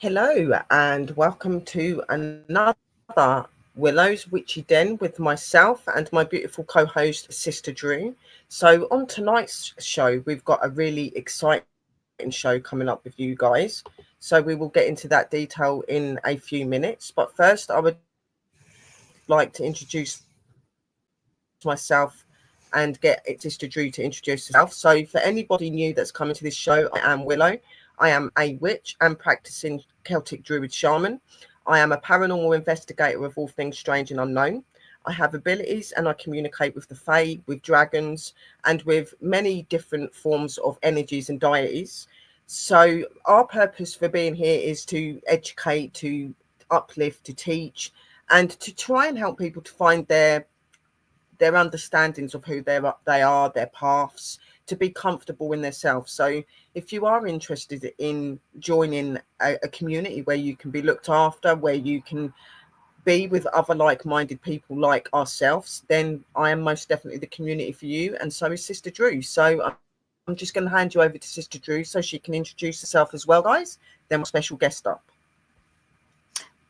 Hello and welcome to another Willows Witchy Den with myself and my beautiful co-host Sister Drew. So on tonight's show we've got a really exciting show coming up with you guys. So we will get into that detail in a few minutes. But first I would like to introduce myself and get Sister Drew to introduce herself. So for anybody new that's coming to this show, I am Willow. I am a witch and practicing Celtic Druid shaman. I am a paranormal investigator of all things strange and unknown. I have abilities and I communicate with the Fae, with dragons, and with many different forms of energies and deities. So our purpose for being here is to educate, to uplift, to teach, and to try and help people to find their understandings of who they are, their paths, to be comfortable in themselves. So if you are interested in joining a community where you can be looked after, where you can be with other like-minded people like ourselves, then I am most definitely the community for you, and so is Sister Drew. So I'm just going to hand you over to Sister Drew so she can introduce herself as well, guys. Then my special guest up.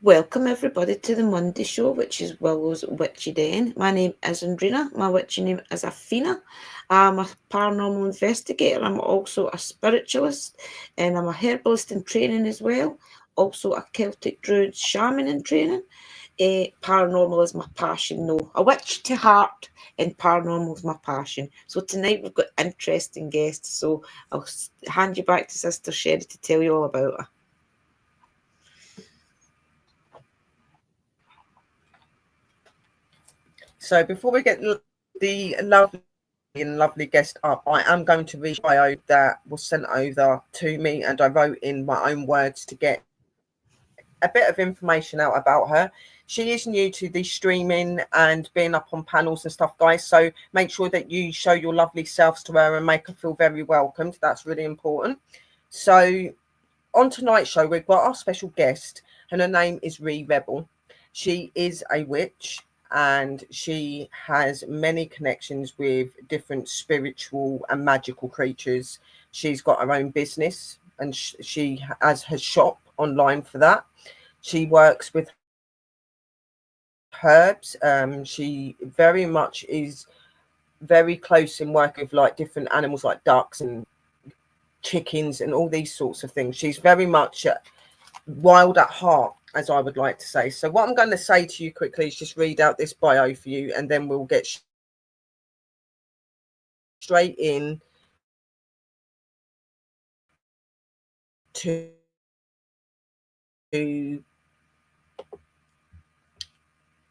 Welcome everybody to the Monday show, which is Willow's Witchy Den. My name is Andrina. My witchy name is Athena. I'm a paranormal investigator. I'm also a spiritualist, and I'm a herbalist in training as well. Also a Celtic Druid shaman in training. Paranormal is my passion. No, a witch to heart, and paranormal is my passion. So tonight we've got interesting guests. So I'll hand you back to Sister Sherry to tell you all about her. So before we get the lovely guest up, I am going to read a bio that was sent over to me, and I wrote in my own words to get a bit of information out about her. She is new to the streaming and being up on panels and stuff, guys. So make sure that you show your lovely selves to her and make her feel very welcomed. That's really important. So on tonight's show, we've got our special guest, and her name is Ree Rebel. She is a witch and she has many connections with different spiritual and magical creatures. She's got her own business and she has her shop online for that. She works with herbs. She very much is very close in work with like different animals like ducks and chickens and all these sorts of things. She's very much wild at heart, as I would like to say. So what I'm going to say to you quickly is just read out this bio for you, and then we'll get straight in to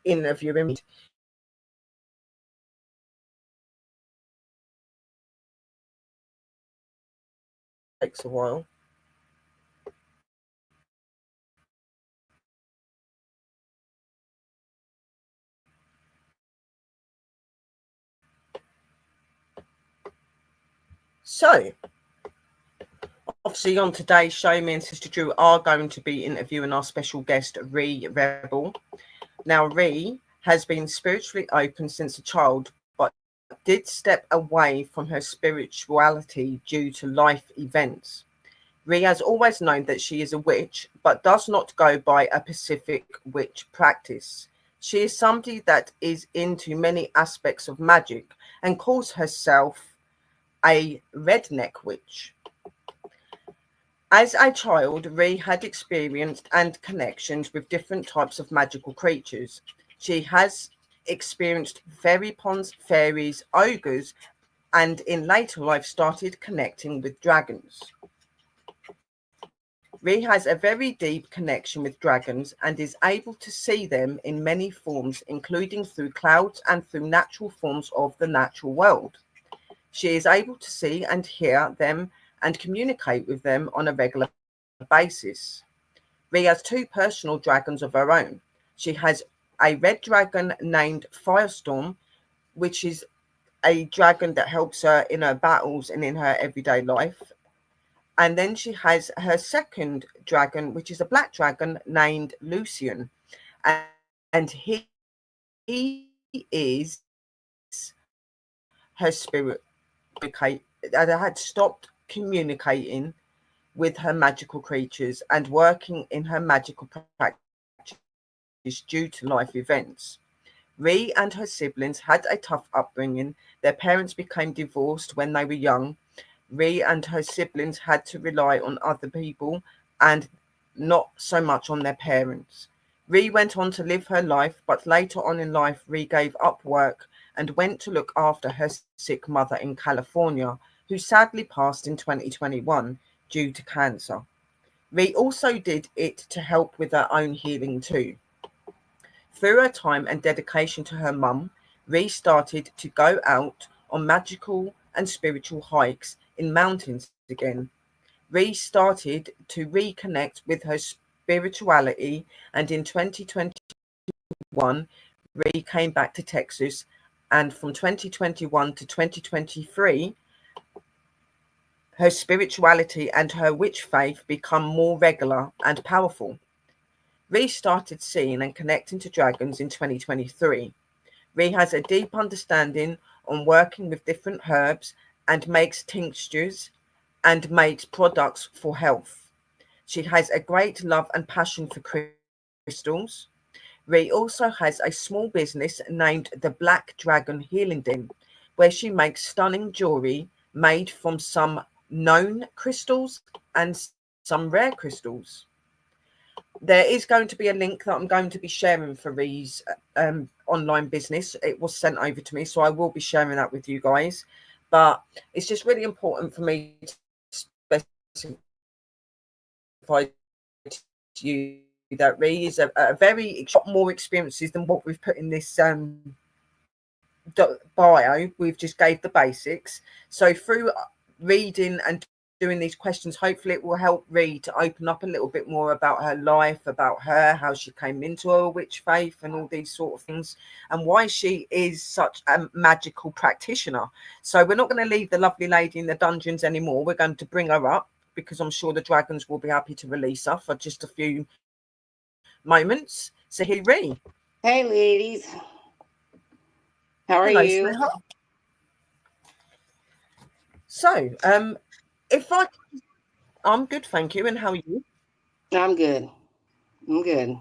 interviewing. Takes a while. So obviously on today's show, me and Sister Drew are going to be interviewing our special guest, Ree Rebel. Now, Ree has been spiritually open since a child, but did step away from her spirituality due to life events. Ree has always known that she is a witch, but does not go by a specific witch practice. She is somebody that is into many aspects of magic and calls herself a redneck witch. As a child, Ree had experienced and connections with different types of magical creatures. She has experienced fairy ponds, fairies, ogres, and in later life started connecting with dragons. Ree has a very deep connection with dragons and is able to see them in many forms, including through clouds and through natural forms of the natural world. She is able to see and hear them and communicate with them on a regular basis. Ree has two personal dragons of her own. She has a red dragon named Firestorm, which is a dragon that helps her in her battles and in her everyday life. And then she has her second dragon, which is a black dragon named Lucian. And he is her spirit. I had stopped communicating with her magical creatures and working in her magical practice due to life events. Ree and her siblings had a tough upbringing. Their parents became divorced when they were young. Ree and her siblings had to rely on other people and not so much on their parents. Ree went on to live her life, but later on in life, Ree gave up work and went to look after her sick mother in California, who sadly passed in 2021 due to cancer. Ree also did it to help with her own healing too. Through her time and dedication to her mum, Ree started to go out on magical and spiritual hikes in mountains again. Ree started to reconnect with her spirituality, and in 2021, Ree came back to Texas, and from 2021 to 2023, her spirituality and her witch faith become more regular and powerful. Ree started seeing and connecting to dragons in 2023. Ree has a deep understanding on working with different herbs and makes tinctures and makes products for health. She has a great love and passion for crystals. Ree also has a small business named the Black Dragon Healing Den, where she makes stunning jewelry made from some known crystals and some rare crystals. There is going to be a link that I'm going to be sharing for Ree's online business. It was sent over to me, so I will be sharing that with you guys. But it's just really important for me to specify to you that Ree is a very more experiences than what we've put in this bio. We've just gave the basics. So through reading and doing these questions, hopefully it will help Ree to open up a little bit more about her life, about her, how she came into her witch faith and all these sort of things, and why she is such a magical practitioner. So we're not going to leave the lovely lady in the dungeons anymore. We're going to bring her up because I'm sure the dragons will be happy to release her for just a few moments. So here, Ree. Hey ladies, how are Hello, you? sweetheart. So I'm good, thank you. And how are you? I'm good. I'm good.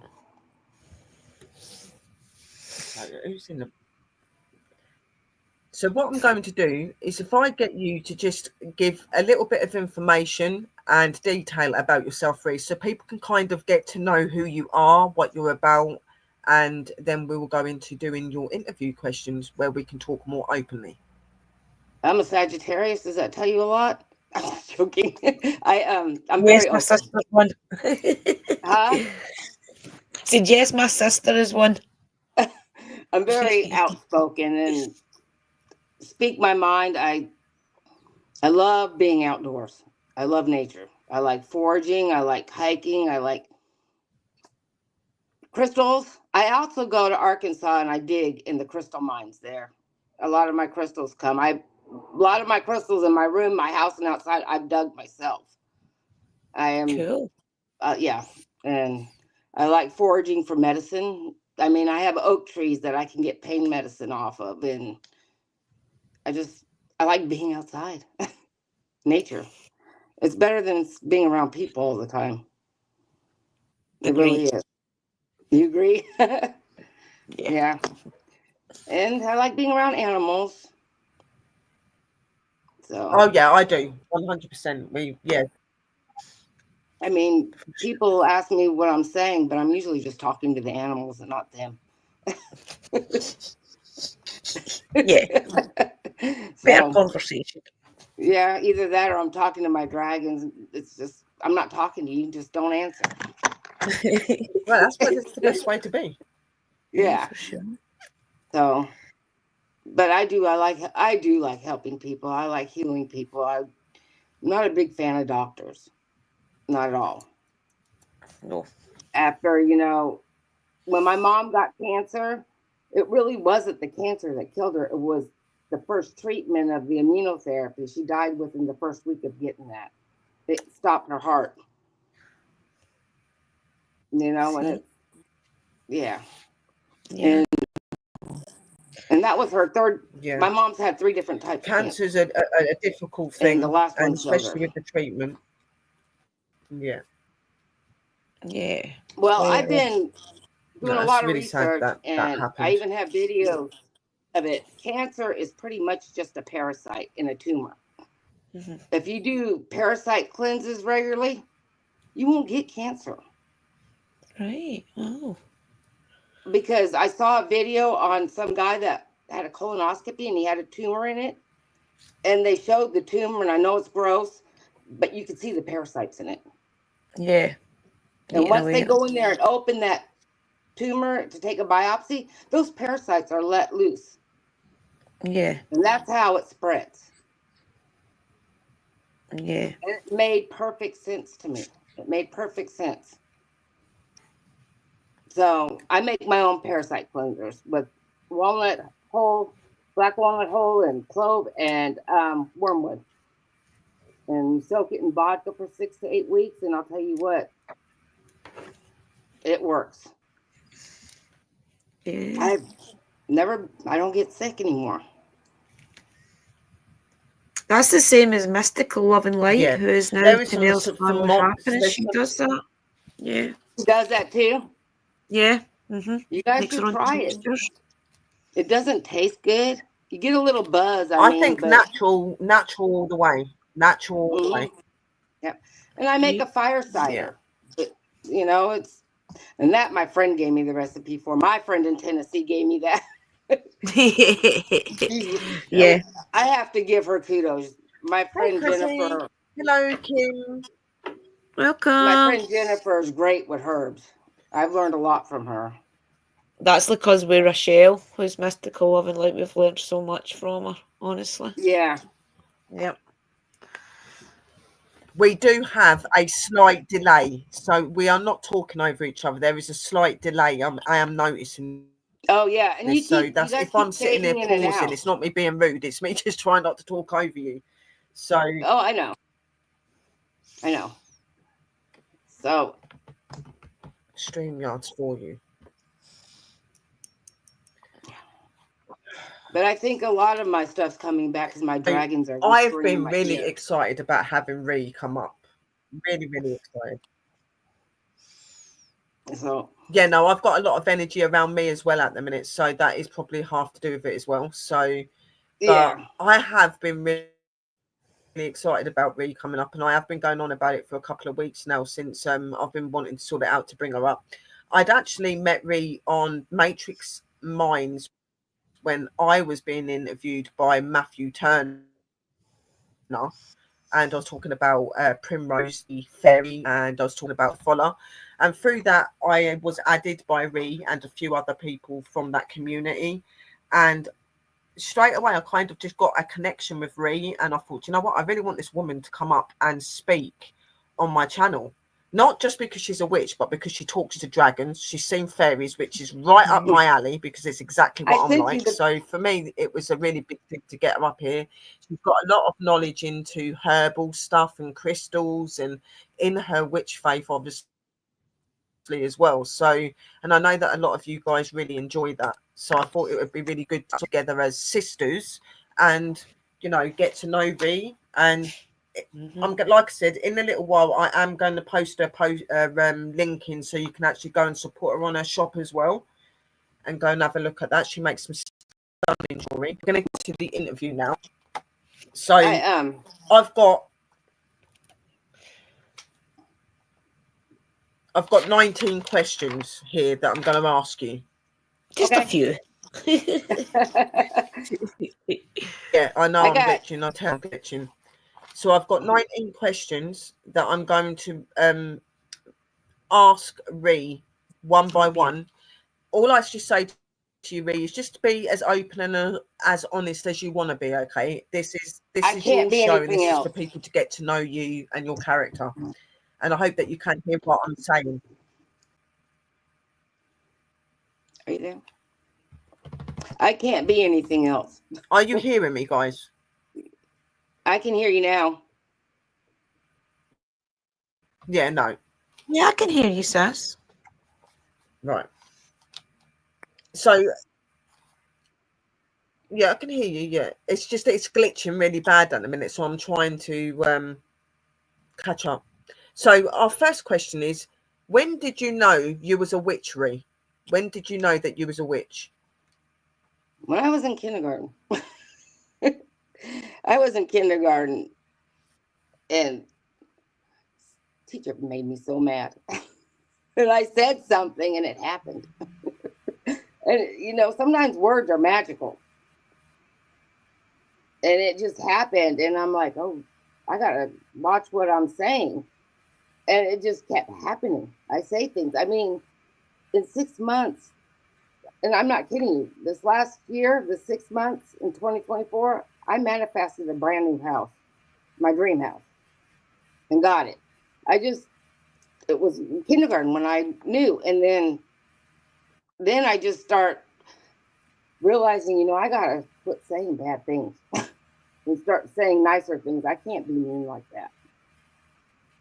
So what I'm going to do is, if I get you to just give a little bit of information and detail about yourself, Ree, so people can kind of get to know who you are, what you're about, and then we will go into doing your interview questions where we can talk more openly. I'm a Sagittarius. Does that tell you a lot? I'm just joking. I'm Yes, very my open. sister's one. Huh? Said yes, my sister is one. I'm very outspoken and speak my mind. I love being outdoors. I love nature. I like foraging. I like hiking. I like crystals. I also go to Arkansas and I dig in the crystal mines there. A lot of my crystals come. A lot of my crystals in my room, my house, and outside, I've dug myself. I am, Cool. yeah. And I like foraging for medicine. I mean, I have oak trees that I can get pain medicine off of. And I like being outside. Nature. It's better than being around people all the time. It really is. You agree? Yeah. And I like being around animals. So. Oh yeah, I do. 100%. I mean, people ask me what I'm saying, but I'm usually just talking to the animals and not them. Yeah. Better conversation. Yeah, either that or I'm talking to my dragons. It's just, I'm not talking to you, just don't answer. Well, that's the best way to be. Yeah. For sure. So, but I do like helping people. I like healing people. I'm not a big fan of doctors. Not at all. No. After, when my mom got cancer, it really wasn't the cancer that killed her. It was the first treatment of the immunotherapy. She died within the first week of getting that. It stopped her heart. And yeah. And that was her third. Yeah. My mom's had 3 different types of cancer. cancer. Cancer's a difficult thing, And the last one and killed her. especially with the treatment. Yeah. Yeah. Well, Very I've been doing No, a it's lot of really sad research, that and I happened. even have videos of it. Cancer is pretty much just a parasite in a tumor. Mhm. If you do parasite cleanses regularly, you won't get cancer. Right. Oh. Because I saw a video on some guy that had a colonoscopy and he had a tumor in it, and they showed the tumor, and I know it's gross, but you could see the parasites in it. Yeah. And Eating once they away. go in there and open that tumor to take a biopsy, those parasites are let loose. Yeah. And that's how it spreads. Yeah. And it made perfect sense to me. It made perfect sense. So I make my own parasite cleansers with walnut hull, black walnut hull, and clove, and wormwood. And you soak it in vodka for 6 to 8 weeks, and I'll tell you what, it works. Yeah. I don't get sick anymore. That's the same as Mystical Love and Light, Yeah. who is now There is Tennille's some Family more. Happiness. She does that. Yeah. She does that too? Yeah. Mm-hmm. You guys Makes should her own try it. tinctures. It doesn't taste good. You get a little buzz, I think but natural all the way. Natural all the way. Yep. And I make a fire cider. But, you know, and that my friend gave me the recipe for. My friend in Tennessee gave me that. Yeah. I have to give her kudos. My friend Chrissy. Jennifer. Hello, Kim. Welcome. My friend Jennifer is great with herbs. I've learned a lot from her. That's because we're Rochelle, who's Mystical Love and Light. We've learned so much from her, honestly. Yeah. Yep. We do have a slight delay, so we are not talking over each other. There is a slight delay. I am noticing. Oh yeah, and this. So that's if I'm sitting there pausing, it's not me being rude. It's me just trying not to talk over you. So. Oh, I know. So. StreamYard's for you. But I think a lot of my stuff's coming back because my dragons are. I've been really excited about having Ree come up. Really, really excited. So yeah, no, I've got a lot of energy around me as well at the minute, so that is probably half to do with it as well. So, yeah, I have been really excited about Ree coming up, and I have been going on about it for a couple of weeks now since I've been wanting to sort it out to bring her up. I'd actually met Ree on Matrix Minds when I was being interviewed by Matthew Turner, and I was talking about Primrose the Fairy, and I was talking about Foller, and through that I was added by Ree and a few other people from that community, and straight away I kind of just got a connection with Ree, and I thought, you know what, I really want this woman to come up and speak on my channel. Not just because she's a witch, but because she talks to dragons. She's seen fairies, which is right up my alley because it's exactly what I'm like. So for me, it was a really big thing to get her up here. She's got a lot of knowledge into herbal stuff and crystals, and in her witch faith, obviously, as well. So, and I know that a lot of you guys really enjoy that. So I thought it would be really good together as sisters and, you know, get to know Ree. And I'm like I said, in a little while, I am going to post a link in so you can actually go and support her on her shop as well, and go and have a look at that. She makes some stunning jewelry. We're going to get to the interview now. So I've got 19 questions here that I'm going to ask you. Just a few. Yeah, I know I'm glitching. I tell I'm glitching. So I've got 19 questions that I'm going to ask Ree one by one. All I just say to you, Ree, is just to be as open and as honest as you want to be. Okay, this is your show, and this is for people to get to know you and your character. And I hope that you can hear what I'm saying. Are you there? I can't be anything else. Are you hearing me, guys? I can hear you now. Yeah, no. Yeah, I can hear you, sis. Right. So, yeah, I can hear you. Yeah, it's just that it's glitching really bad at the minute, so I'm trying to catch up. So our first question is, when did you know you was a witchery? When did you know that you was a witch? When I was in kindergarten. I was in kindergarten, and teacher made me so mad. And I said something, and it happened. And, sometimes words are magical. And it just happened, and I'm like, oh, I got to watch what I'm saying. And it just kept happening. I say things. I mean, in 6 months, and I'm not kidding you, this last year, the 6 months in 2024, I manifested a brand new house, my dream house, and got it. It was in kindergarten when I knew. And then I just start realizing, I got to quit saying bad things and start saying nicer things. I can't be mean like that.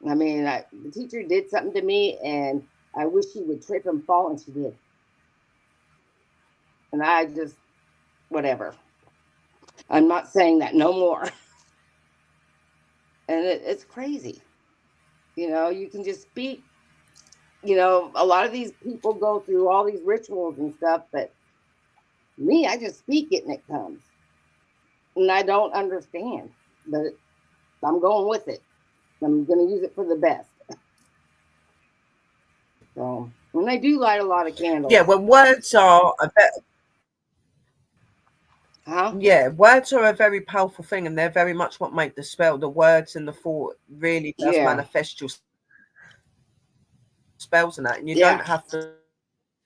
I mean, the teacher did something to me, and I wish she would trip and fall, and she did. And I just, whatever. I'm not saying that no more. And it's crazy. You can just speak. A lot of these people go through all these rituals and stuff, but me, I just speak it and it comes. And I don't understand, but I'm going with it. I'm going to use it for the best. So, and I do light a lot of candles. Yeah, well, words are a bit. Huh? Yeah, words are a very powerful thing, and they're very much what make the spell. The words and the thought really does manifest your spells and that, and you don't have to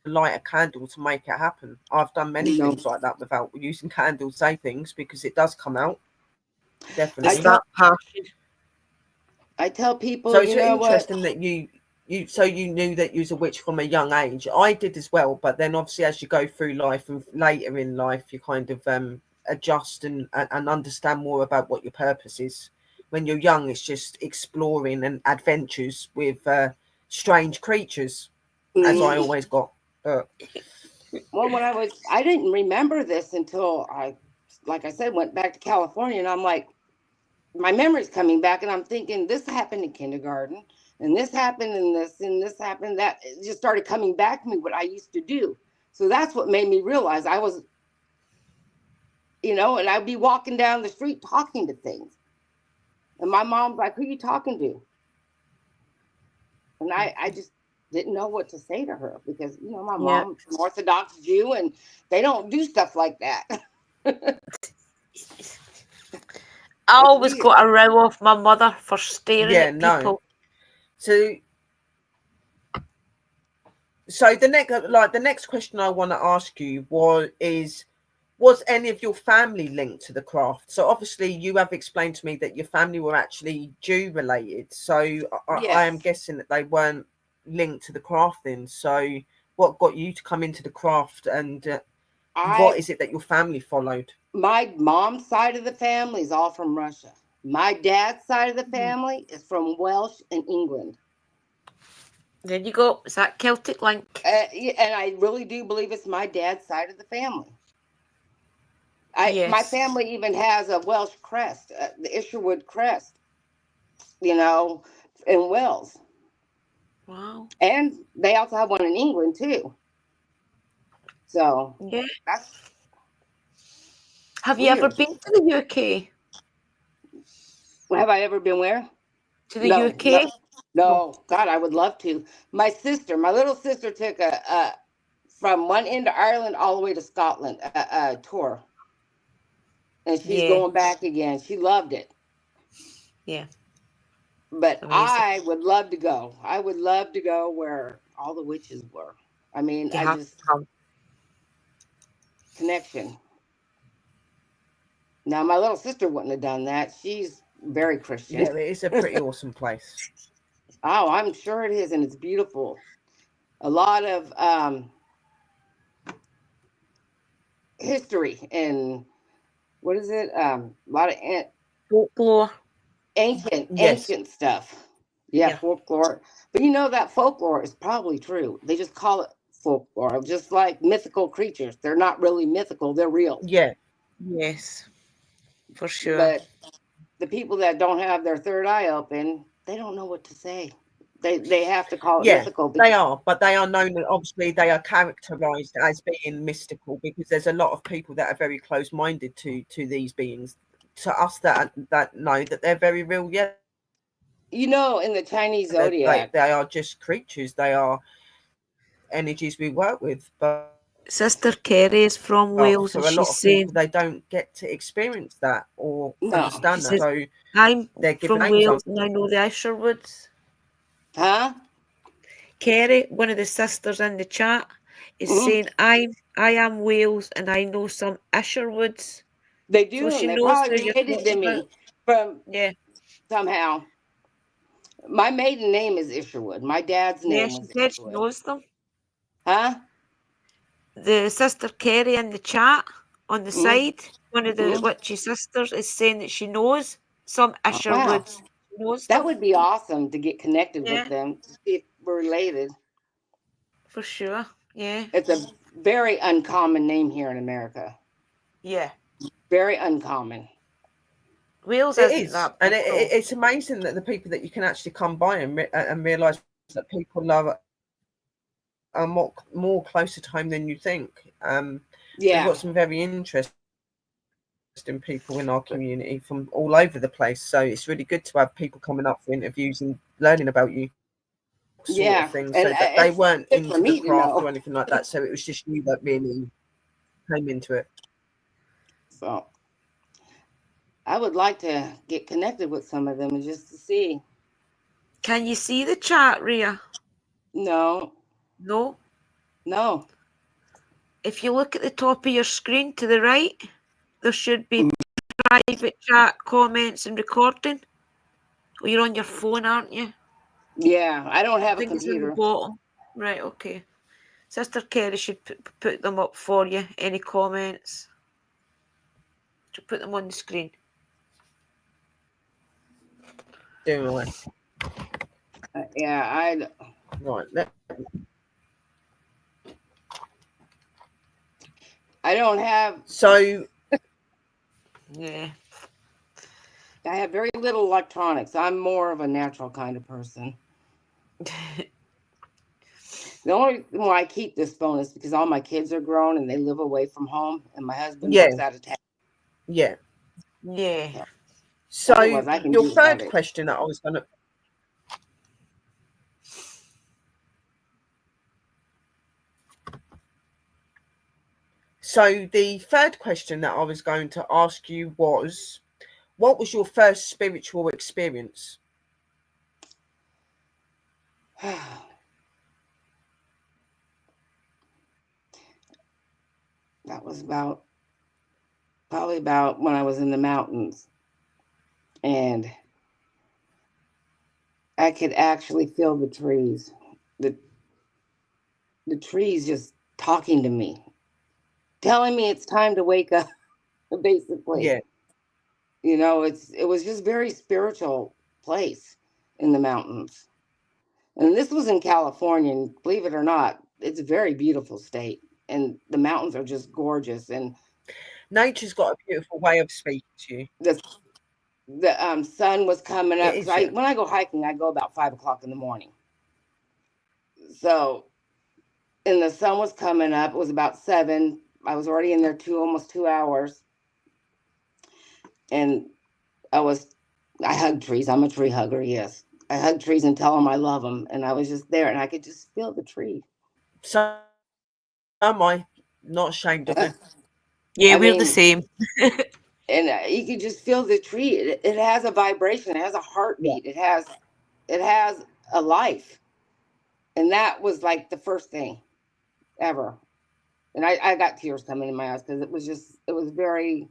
light a candle to make it happen. I've done many things like that without using candles to say things, because it does come out. Definitely. I tell people, so it's interesting that you knew that you was a witch from a young age. I did as well, but then obviously as you go through life and later in life, you kind of adjust and understand more about what your purpose is. When you're young, it's just exploring and adventures with strange creatures, as I always got. Well, I didn't remember this until like I said, went back to California, and I'm like, my memory's coming back, and I'm thinking, this happened in kindergarten, and this happened, and this happened, that. It just started coming back to me, what I used to do. So that's what made me realize I was, and I'd be walking down the street talking to things. And my mom's like, who are you talking to? And I just didn't know what to say to her, because, my mom's an Orthodox Jew, and they don't do stuff like that. I always got a row off my mother for staring at people. So the next question I want to ask you was any of your family linked to the craft? So obviously you have explained to me that your family were actually Jew related. So I am guessing that they weren't linked to the craft then. So what got you to come into the craft, and what is it that your family followed? My mom's side of the family is all from Russia. My dad's side of the family is from Welsh and England. There you go. It's that Celtic link. And I really do believe it's my dad's side of the family. My family even has a Welsh crest, the Isherwood crest, in Wales. Wow. And they also have one in England too. So that's. Have you ever been to the UK? Have I ever been where? To the UK? No. God, I would love to. My little sister took from one end of Ireland all the way to Scotland, a tour. And she's going back again. She loved it. Yeah. But amazing. I would love to go. I would love to go where all the witches were. I mean, connection. Now, my little sister wouldn't have done that. She's very Christian. Yeah, it is a pretty awesome place. Oh, I'm sure it is, and it's beautiful. A lot of history and what is it? A lot of folklore, ancient stuff. Yeah, folklore. But that folklore is probably true. They just call it folklore, just like mythical creatures. They're not really mythical; they're real. Yeah. Yes. For sure. But the people that don't have their third eye open, they don't know what to say. They have to call it Yeah, mythical. they are, but they are known, obviously they are characterized as being mystical, because there's a lot of people that are very close-minded to these beings. To us that know that they're very real, yeah. You know, in the Chinese zodiac, They are just creatures. They are energies we work with, but Sister Kerry is from Wales, for and a lot she's of people, saying, they don't get to experience that or no. understand she that. says, So I'm they're given from names. Wales, and I know the Isherwoods. Huh? Kerry, one of the sisters in the chat, is Mhm. saying, I am Wales, and I know some Isherwoods. They do, So she and they knows probably who you're related to talking about. me from Yeah, somehow. My maiden name is Isherwood. My dad's yeah, name she was said she Isherwood. knows them. Huh? The sister Kerry in the chat on the side, one of the Mhm. witchy sisters, is saying that she knows some Oh, wow. Isherwoods. She knows That them. would be awesome to get connected with Yeah, them, to see if we're related. for sure. Yeah. It's a very uncommon name here in America. Yeah. Very uncommon. Wales It isn't is, that and big, though. it's amazing that the people that you can actually come by and realize that people are more closer to home than you think. We've Yeah. got some very interesting people in our community from all over the place, so it's really good to have people coming up for interviews and learning about you, sort of thing. So And that they it's weren't good for into the me to craft or know. anything like that, so it was just you that really came into it. So I would like to get connected with some of them and just to see. Can you see the chat, Rhea? No. No. No. If you look at the top of your screen to the right, there should be private chat, comments, and recording. Well, you're on your phone, aren't you? Yeah, I don't I have a think it's in the computer. bottom. Right, okay. Sister Kerry should put them up for you. Any comments? To put them on the screen. Doing Yeah, right. I don't have. So Yeah. I have very little electronics. I'm more of a natural kind of person. The only reason why I keep this phone is because all my kids are grown and they live away from home, and my husband works out of town. Yeah. Yeah. So Otherwise, I can your do without third it. question that I was going to. So the third question that I was going to ask you was, what was your first spiritual experience? That was probably about when I was in the mountains, and I could actually feel the trees, the trees just talking to me, telling me it's time to wake up. Basically, Yeah. you know, it was just very spiritual place in the mountains, and this was in California. And believe it or not, it's a very beautiful state, and the mountains are just gorgeous. And Nature's got a beautiful way of speaking to you. The sun was coming It up, is, because yeah. when I go hiking, I go about 5 o'clock in the morning. So, and the sun was coming up. It was about 7. I was already in there almost 2 hours, and I hug trees. I'm a tree hugger. Yes, I hug trees and tell them I love them, and I was just there, and I could just feel the tree. So am I, not ashamed of it. Yeah, I we're the mean, same. and you could just feel the tree. It has a vibration. It has a heartbeat. It has a life, and that was like the first thing ever. And I got tears coming in my eyes because it was very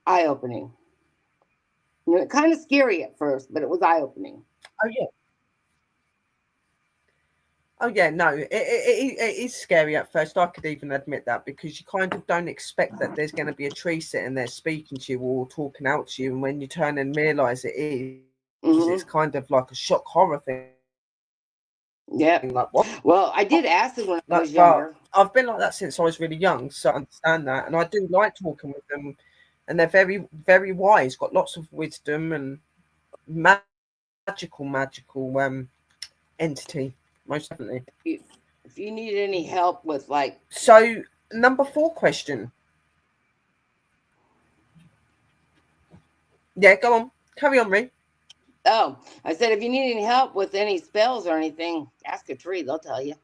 eye opening. You know, kind of scary at first, but it was eye opening. Oh yeah. Oh yeah, no, it is scary at first. I could even admit that, because you kind of don't expect that there's going to be a tree sitting there speaking to you or talking out to you, and when you turn and realize it is, it's kind of like a shock horror thing. Yeah. Like, what? Well, I did acid when I was But younger. I've been like that since I was really young, so I understand that, and I do like talking with them, and they're very, very wise, got lots of wisdom, and magical entity, most definitely. If you need any help with like, so number 4 question. Yeah, go on, carry on, Ree. oh, I said if you need any help with any spells or anything, ask a tree, they'll tell you.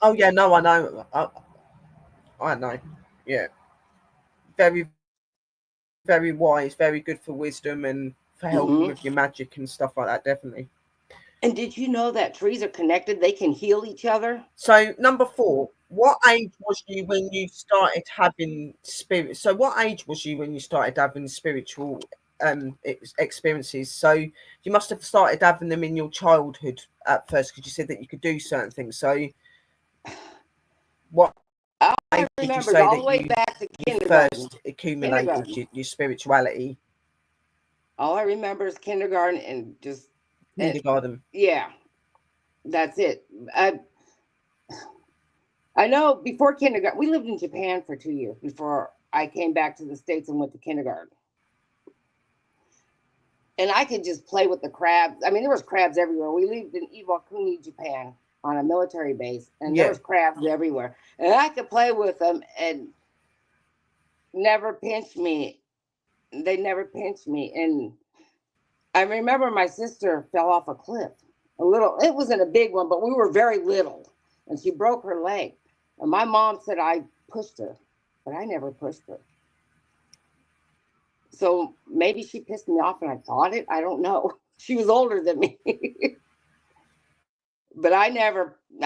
Oh yeah, no, I know. I know. Yeah, very, very wise, very good for wisdom and for helping with your magic and stuff like that, definitely. And did you know that trees are connected? They can heal each other. So number 4, what age was you when you started having spirit? So what age was you when you started having spiritual experiences? So you must have started having them in your childhood at first, because you said that you could do certain things. So what age did you say all that the way you, back to you kindergarten. first accumulated your spirituality? All I remember is kindergarten and just Kindergarten. Yeah, that's it. I know before kindergarten, we lived in Japan for 2 years before I came back to the States and went to kindergarten. And I could just play with the crabs. I mean, there was crabs everywhere. We lived in Iwakuni, Japan, on a military base, and there was crabs everywhere. And I could play with them and never pinch me. They never pinched me. And I remember my sister fell off a cliff. It wasn't a big one, but we were very little. And she broke her leg. And my mom said I pushed her, but I never pushed her. So maybe she pissed me off and I thought it. I don't know. She was older than me. But I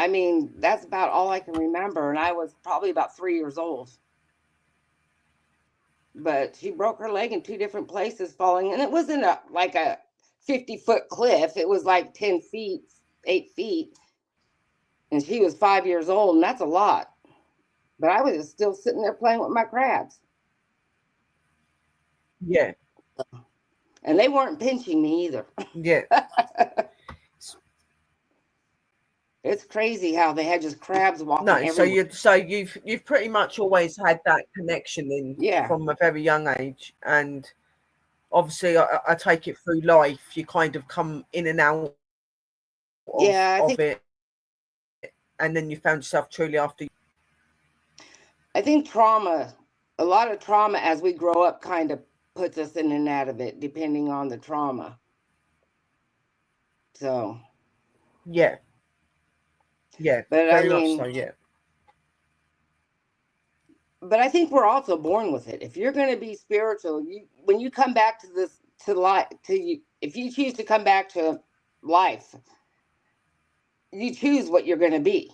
mean, that's about all I can remember. And I was probably about 3 years old. But she broke her leg in 2 different places falling. And it wasn't like a 50-foot cliff. It was like 10 feet, 8 feet. And she was 5 years old. And that's a lot. But I was still sitting there playing with my crabs. Yeah. And they weren't pinching me either. Yeah. It's crazy how they had just crabs walking everywhere. So you've pretty much always had that connection from a very young age, and obviously I take it through life. You kind of come in and out of it, and then you found yourself truly after. I think a lot of trauma as we grow up kind of puts us in and out of it, depending on the trauma. So. Yeah. Yeah. But very much so, yeah. But I think we're also born with it. If you're going to be spiritual, when you come back to life, if you choose to come back to life, you choose what you're going to be.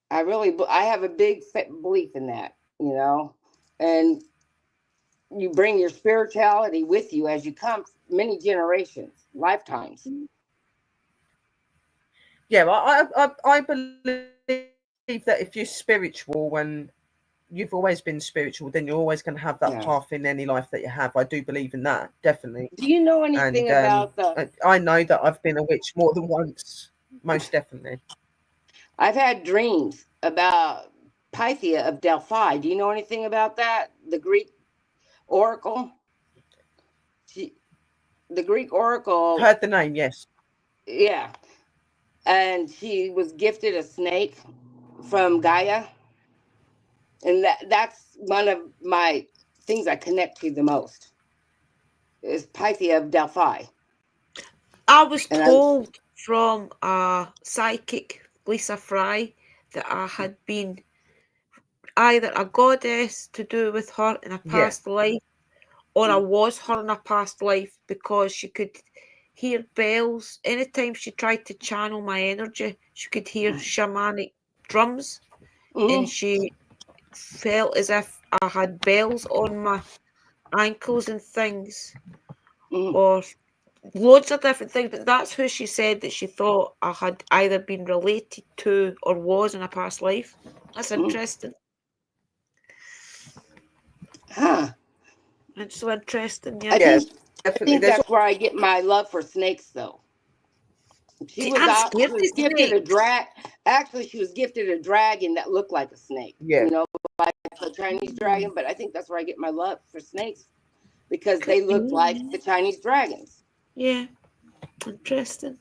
I have a big belief in that, and you bring your spirituality with you as you come many generations, lifetimes. Yeah, I believe that if you're spiritual and you've always been spiritual, then you're always going to have that path in any life that you have. I do believe in that, definitely. Do you know anything about I know that I've been a witch more than once, most definitely. I've had dreams about Pythia of Delphi. Do you know anything about that? The Greek oracle? The Greek oracle. Heard the name, yes. Yeah. And she was gifted a snake from Gaia. And that's one of my things I connect to the most, is Pythia of Delphi. I was told from a psychic, Lisa Fry, that I had been either a goddess to do with her in a past life, or I was her in a past life, because she could hear bells. Anytime she tried to channel my energy, she could hear shamanic drums, and she felt as if I had bells on my ankles and things, or loads of different things. But that's who she said that she thought I had either been related to or was in a past life. That's interesting. Huh. It's so interesting, I think that's where I get my love for snakes, though. She was gifted a dragon that looked like a snake. Yeah. like the Chinese dragon, but I think that's where I get my love for snakes, because they look like the Chinese dragons. Yeah, interesting.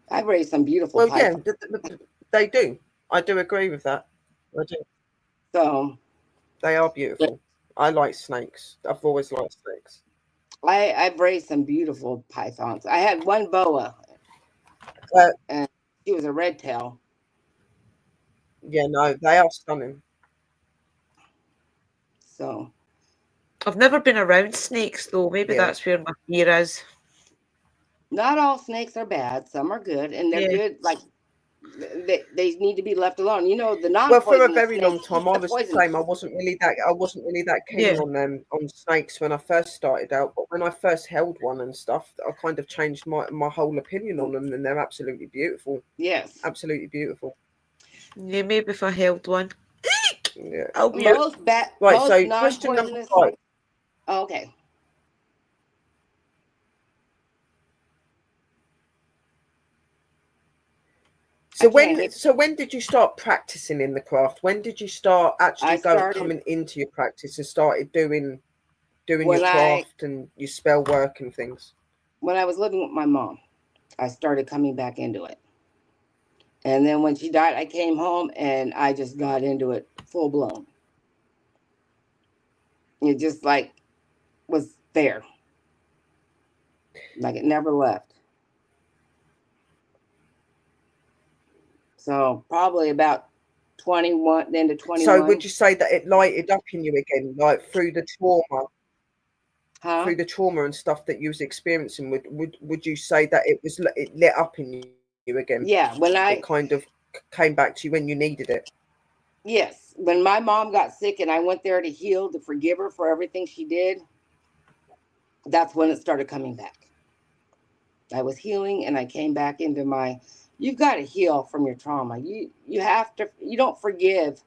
I've raised some beautiful Well, pythons. yeah, they do. I do agree with that. I do. So They are beautiful. I like snakes. I've always liked snakes. I've raised some beautiful pythons. I had one boa, and she was a red tail. Yeah, no, they are stunning. So I've never been around snakes though. Maybe that's where my fear is. not all snakes are bad. Some are good, and they're good. Like they need to be left alone. You know, the non-poisonous Well, for a very long snakes time, I was the same. I wasn't really that keen on snakes when I first started out. But when I first held one and stuff, I kind of changed my whole opinion on them, and they're absolutely beautiful. Yes, absolutely beautiful. Yeah, maybe if I held one. Yeah. Most so non-poisonous question number 5. Oh, okay. So when did you start practicing in the craft? When did you start actually coming into your practice and started doing your craft and your spell work and things? When I was living with my mom, I started coming back into it. And then when she died, I came home and I just got into it full blown. It just like was there. Like it never left. So probably about 21, then to 21. So would you say that it lighted up in you again, like through the trauma? Through the trauma and stuff that you was experiencing, would you say that it lit up in you again? Yeah, when it kind of came back to you when you needed it. Yes, when my mom got sick and I went there to heal, to forgive her for everything she did, that's when it started coming back. I was healing and I came back into my, you've got to heal from your trauma. You have to, you don't forgive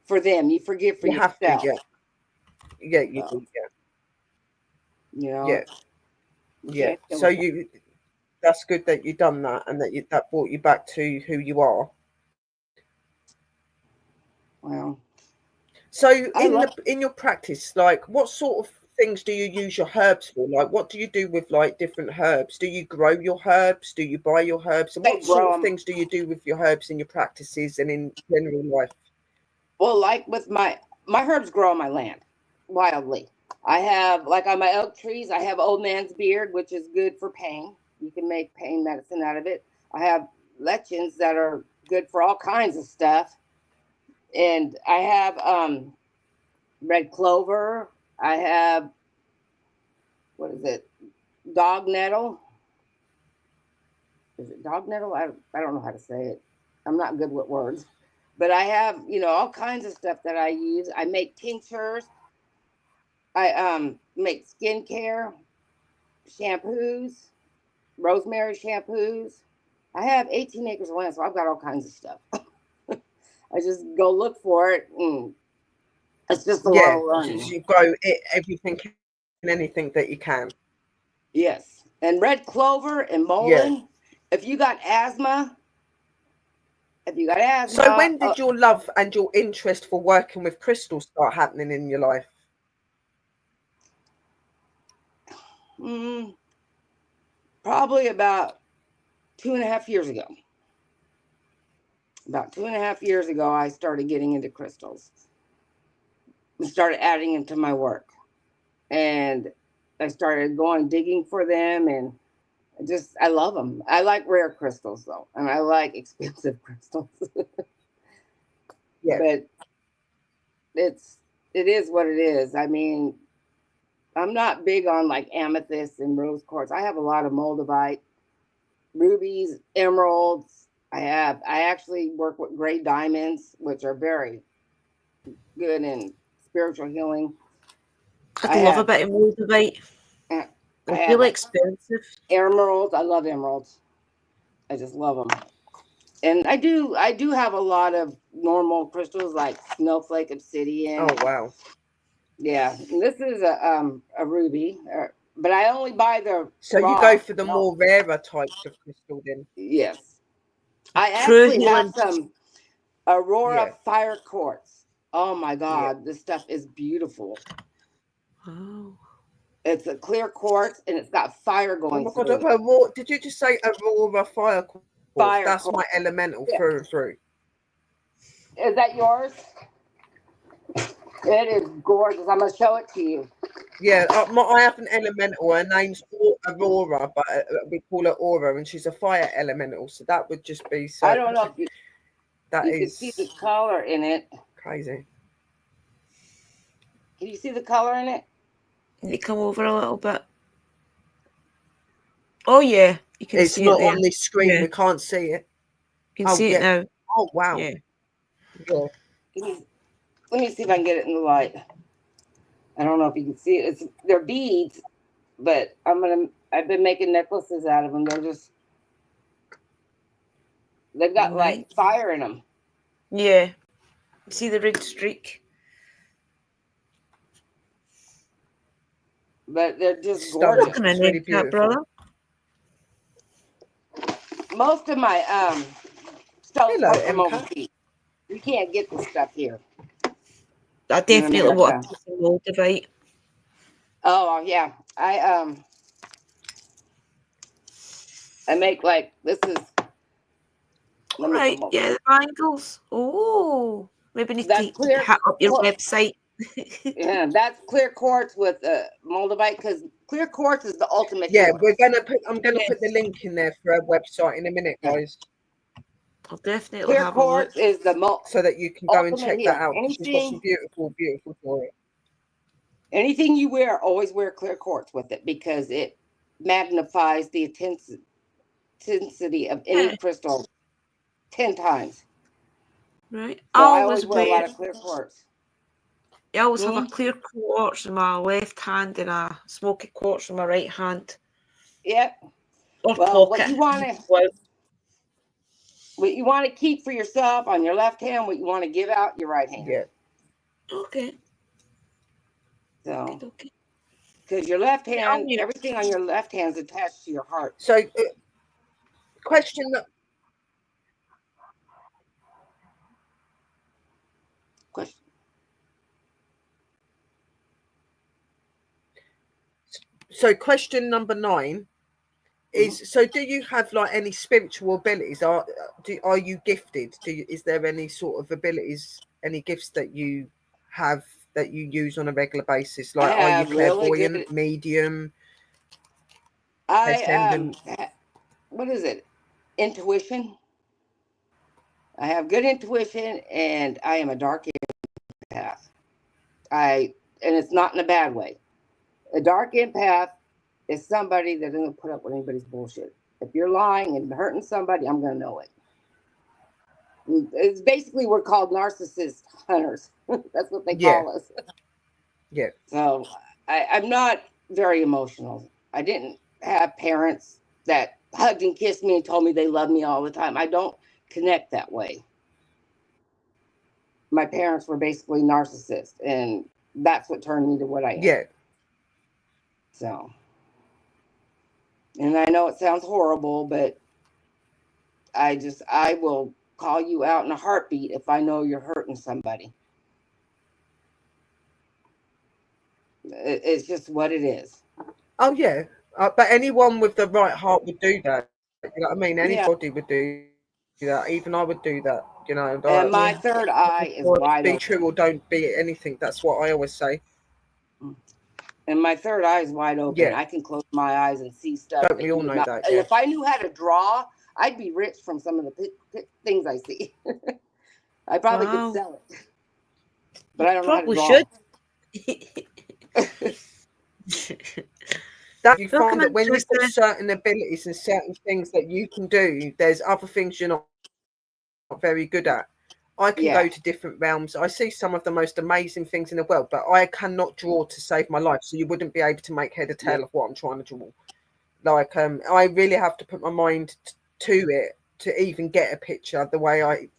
for them, you forgive for yourself. Have to, yeah, you do, yeah. You know, yeah. So that's good that you've done that, and that brought you back to who you are. Well, so in your practice, like, what sort of things do you use your herbs for? Like, what do you do with like different herbs? Do you grow your herbs? Do you buy your herbs? And what sort of things do you do with your herbs in your practices and in general life? Well, like with my herbs grow on my land wildly. I have, like on my oak trees, I have old man's beard, which is good for pain. You can make pain medicine out of it. I have lichens that are good for all kinds of stuff. And I have red clover. I have, what is it? Dog nettle. Is it dog nettle? I don't know how to say it. I'm not good with words. But I have, all kinds of stuff that I use. I make tinctures. I make skincare, shampoos, rosemary shampoos. I have 18 acres of land, so I've got all kinds of stuff. I just go look for it, and it's just a lot of running. You grow everything and anything that you can. Yes, and red clover and mullein. Yeah. If you got asthma. So when did your love and your interest for working with crystals start happening in your life? Probably about 2.5 years ago. About 2.5 years ago, I started getting into crystals. I started adding them to my work. And I started going digging for them, and I love them. I like rare crystals, though, and I like expensive crystals. But it is what it is. I mean, I'm not big on like amethyst and rose quartz. I have a lot of moldavite, rubies, emeralds. I actually work with gray diamonds, which are very good in spiritual healing. I love a bit of moldavite. They're really expensive. Emeralds. I love emeralds. I just love them. And I do have a lot of normal crystals like snowflake obsidian. Oh, wow. Yeah. And this is a ruby, but I only buy the So you go for the more rarer types of crystal then? Yes. I actually have some Aurora Fire Quartz. Oh my God, this stuff is beautiful. Oh. It's a clear quartz and it's got fire going Oh my through God, it. did you just say Aurora Fire Quartz? That's Quartz. my elemental through and through. Is that yours? It is gorgeous. I'm going to show it to you. Yeah, I have an elemental. Her name's Aurora, but we call her Aura, and she's a fire elemental. So that would just be so. I don't know if you, that you is can see the color in it. Crazy. Can you see the color in it? Can you come over a little bit? Oh yeah, you can It's see not it there. on this screen. Yeah. We can't see it. You can see it now. Oh wow. Yeah. Let me see if I can get it in the light. I don't know if you can see it. They're beads, but I've been making necklaces out of them. They've got like fire in them. Yeah. See the red streak? But they're just gorgeous. It's really beautiful. Brother. Most of my stuff Hello, come from overseas. You can't get this stuff here. I definitely want to moldavite. Oh yeah, I make like this is. Right, yeah, the bangles. Oh, maybe need to hit up your website. Yeah, that's clear quartz with moldavite because clear quartz is the ultimate. Yeah, I'm gonna put the link in there for our website in a minute, guys. I'll definitely clear have quartz is the most so that you can go and check that out. She's got some beautiful jewelry. Anything you wear, always wear clear quartz with it because it magnifies the intensity of any crystal 10 times. Right. So I always wear a lot of clear quartz. I always have a clear quartz in my left hand and a smoky quartz in my right hand. Yep. Or well, pocket. What you want to keep for yourself on your left hand, what you want to give out your right hand. Yeah. Okay. So, because your left hand, everything on your left hand is attached to your heart. So, question. So, question number 9 is: so, do you have like any spiritual abilities? Are you gifted? Is there any sort of abilities, any gifts that you have that you use on a regular basis? Like, are you clairvoyant, really medium? What is it? Intuition. I have good intuition, and I am a dark empath. And it's not in a bad way. A dark empath is somebody that doesn't put up with anybody's bullshit. If you're lying and hurting somebody, I'm going to know it. It's basically, we're called narcissist hunters. That's what they call us. Yeah. So I'm not very emotional. I didn't have parents that hugged and kissed me and told me they loved me all the time. I don't connect that way. My parents were basically narcissists, and that's what turned me to what I am. Yeah. So, and I know it sounds horrible, but I will call you out in a heartbeat if I know you're hurting somebody. It's just what it is. Oh yeah, but anyone with the right heart would do that. You know what I mean? Anybody would do that. Even I would do that. You know. And my third eye is wide open. Be true or don't be anything. That's what I always say. And my third eye is wide open. Yeah. I can close my eyes and see stuff. Don't we all know that? Yeah. If I knew how to draw, I'd be rich from some of the things I see. I probably could sell it. But I don't know how to draw. That you find that when you've got certain abilities and certain things that you can do, there's other things you're not very good at. I can go to different realms. I see some of the most amazing things in the world, but I cannot draw to save my life. So you wouldn't be able to make head or tail of what I'm trying to draw. Like, I really have to put my mind to it to even get a picture the way I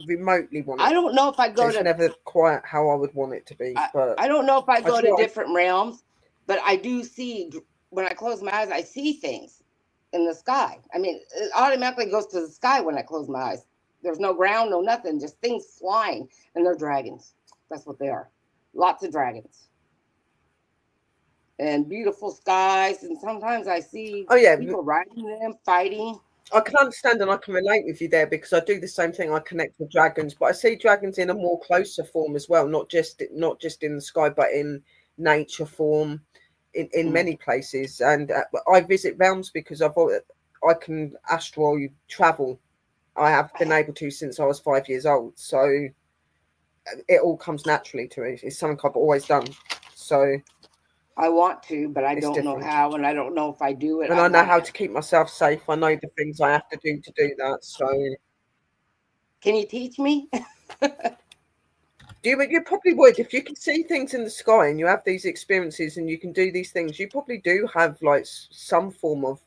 remotely want it. I don't know if I go it's never quite how I would want it to be. But I don't know if I go to different realms, but I do see, when I close my eyes, I see things in the sky. I mean, it automatically goes to the sky when I close my eyes. There's no ground, no nothing, just things flying, and they're dragons. That's what they are. Lots of dragons. And beautiful skies, and sometimes I see people riding them, fighting. I can understand and I can relate with you there, because I do the same thing. I connect with dragons, but I see dragons in a more closer form as well, not just in the sky, but in nature form, in many places. And I visit realms because I can astral travel. I have been able to since I was 5 years old, so it all comes naturally to me. It's something I've always done. So I want to, but I don't know how, and I don't know if I do it. And I know how to keep myself safe. I know the things I have to do that. So, can you teach me? You probably would. If you can see things in the sky and you have these experiences and you can do these things, you probably do have like some form of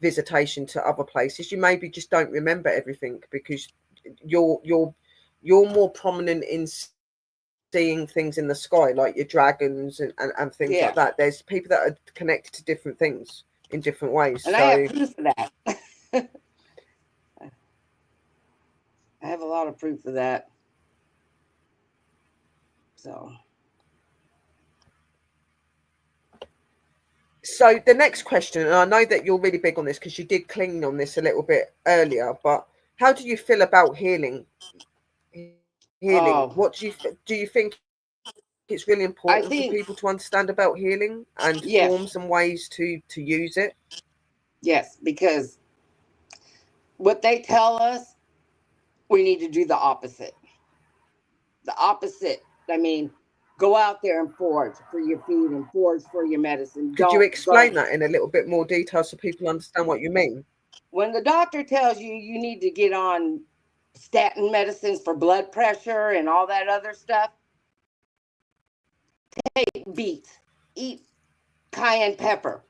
visitation to other places. You maybe just don't remember everything because you're more prominent in seeing things in the sky, like your dragons and things like that. There's people that are connected to different things in different ways. And I have proof of that. I have a lot of proof of that. So the next question, and I know that you're really big on this because you did cling on this a little bit earlier, but how do you feel about healing? What do you think it's really important for people to understand about healing and forms and ways to use it? Yes, because what they tell us, we need to do the opposite. The opposite. I mean, go out there and forage for your food and forage for your medicine. Could you explain that in a little bit more detail so people understand what you mean? When the doctor tells you you need to get on statin medicines for blood pressure and all that other stuff, take beets, eat cayenne pepper,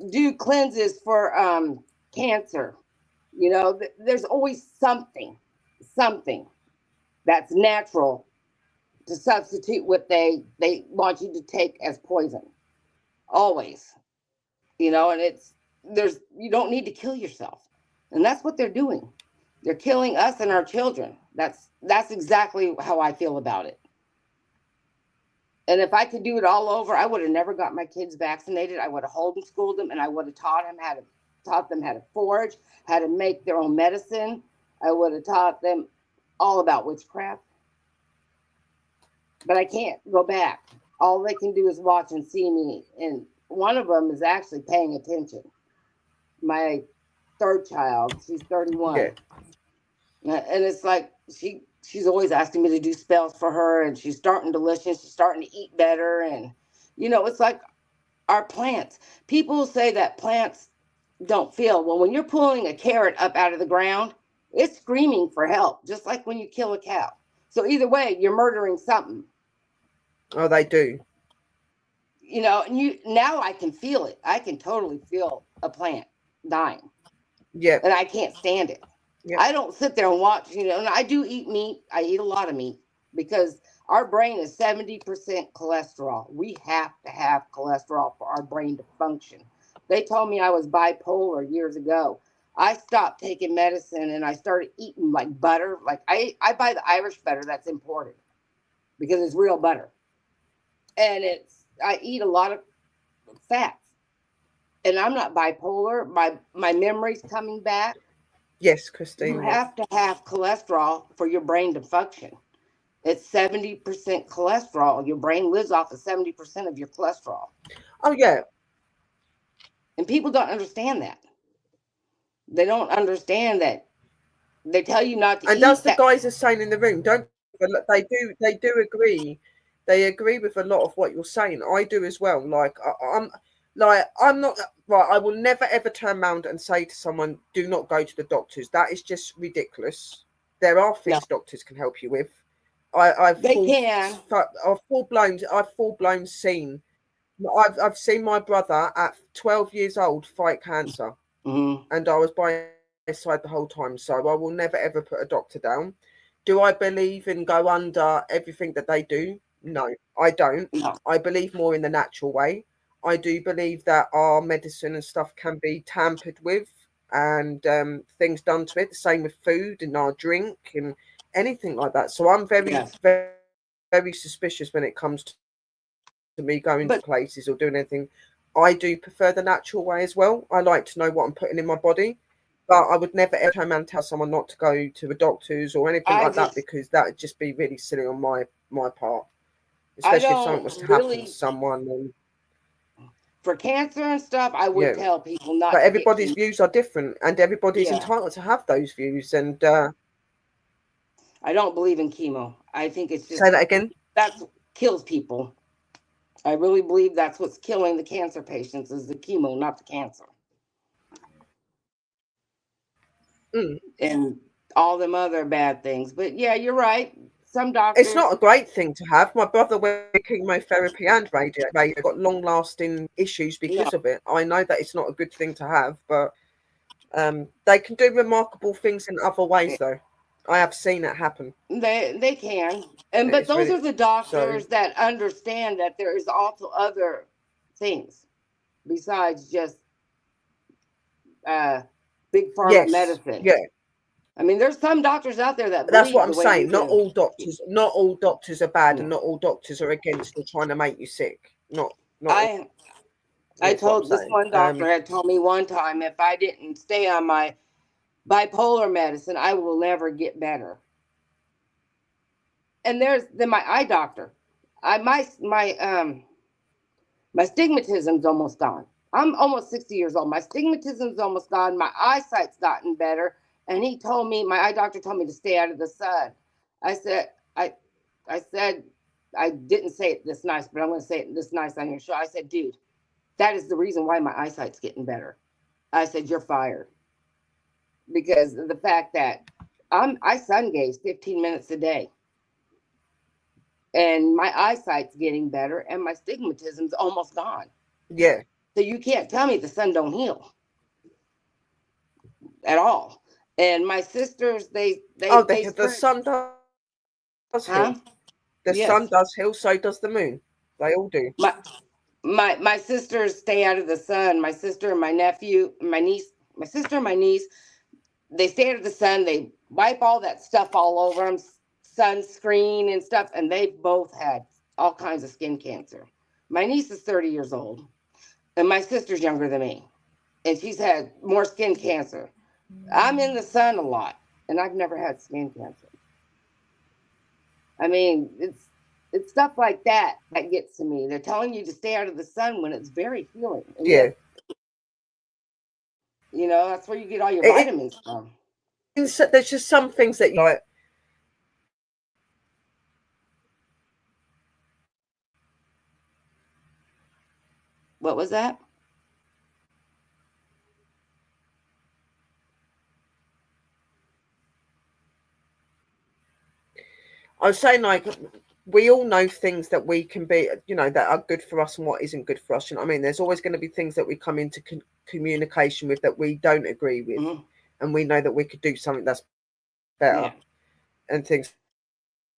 do cleanses for cancer. You know, there's always something that's natural to substitute what they want you to take as poison. Always. You know, and you don't need to kill yourself. And that's what they're doing. They're killing us and our children. That's exactly how I feel about it. And if I could do it all over, I would have never got my kids vaccinated. I would have homeschooled them, and I would have taught them how to forage, how to make their own medicine. I would have taught them all about witchcraft. But I can't go back. All they can do is watch and see me. And one of them is actually paying attention. My third child, she's 31. Yeah. And it's like she's always asking me to do spells for her, and she's starting to listen. She's starting to eat better. And, you know, it's like our plants. People say that plants don't feel. Well, when you're pulling a carrot up out of the ground, it's screaming for help, just like when you kill a cow. So either way, you're murdering something. Oh, they do. You know, and now I can feel it. I can totally feel a plant dying. Yeah. And I can't stand it. Yep. I don't sit there and watch, you know, and I do eat meat. I eat a lot of meat because our brain is 70% cholesterol. We have to have cholesterol for our brain to function. They told me I was bipolar years ago. I stopped taking medicine and I started eating like butter. Like I buy the Irish butter that's imported because it's real butter. And I eat a lot of fats. And I'm not bipolar. My memory's coming back. Yes, Christine. You have to have cholesterol for your brain to function. It's 70% cholesterol. Your brain lives off of 70% of your cholesterol. Oh, yeah. And people don't understand that. They don't understand that. They tell you not to eat. And as the guys are saying in the room, they do agree. They agree with a lot of what you're saying. I do as well. I'm not right. I will never ever turn around and say to someone, "Do not go to the doctors." That is just ridiculous. There are things doctors can help you with. I've full blown seen. I've seen my brother at 12 years old fight cancer, and I was by his side the whole time. So I will never ever put a doctor down. Do I believe and go under everything that they do? No, I don't. No. I believe more in the natural way. I do believe that our medicine and stuff can be tampered with and things done to it. The same with food and our drink and anything like that. So I'm very, Yes. very, very suspicious when it comes to me going to places or doing anything. I do prefer the natural way as well. I like to know what I'm putting in my body, but I would never ever turn around and tell someone not to go to the doctors or anything like that, because that would just be really silly on my part, especially if something was to happen to someone. And for cancer and stuff, I would tell people not. But everybody's views are different, and everybody's Yeah. entitled to have those views. And I don't believe in chemo. I think it's just say that again. That kills people. I really believe that's what's killing the cancer patients is the chemo, not the cancer. And all them other bad things. But yeah, you're right. Some doctors. It's not a great thing to have. My brother went chemotherapy and radio got long-lasting issues because of it. I know that it's not a good thing to have, but they can do remarkable things in other ways, though. I have seen it happen. They can, but those are the doctors that understand that there is also other things besides just big pharma medicine. Yeah. I mean, there's some doctors out there that. That's what I'm saying. Not all doctors are bad, and not all doctors are against or trying to make you sick. I told this one doctor had told me one time, if I didn't stay on my bipolar medicine, I will never get better. And there's my eye doctor. My stigmatism's almost gone. I'm almost 60 years old. My stigmatism's almost gone. My eyesight's gotten better. And he told me, my eye doctor told me to stay out of the sun. I said, I didn't say it this nice, but I'm going to say it this nice on your show. I said, dude, that is the reason why my eyesight's getting better. I said, you're fired. Because of the fact that I sun gaze 15 minutes a day. And my eyesight's getting better and my stigmatism's almost gone. Yeah. So you can't tell me the sun don't heal at all. And my sisters, the sun does heal. The sun does heal, so does the moon. They all do. My sisters stay out of the sun. My sister and my nephew, my sister and my niece, they stay out of the sun. They wipe all that stuff all over them, sunscreen and stuff, and they both had all kinds of skin cancer. My niece is 30 years old, and my sister's younger than me, and she's had more skin cancer. I'm in the sun a lot, and I've never had skin cancer. I mean, it's stuff like that that gets to me. They're telling you to stay out of the sun when it's very healing. And yet, you know, that's where you get all your vitamins from. There's just some things that you like. What was that? I was saying, like, we all know things that we can be, you know, that are good for us and what isn't good for us. You know what I mean? There's always going to be things that we come into communication with that we don't agree with. And we know that we could do something that's better and things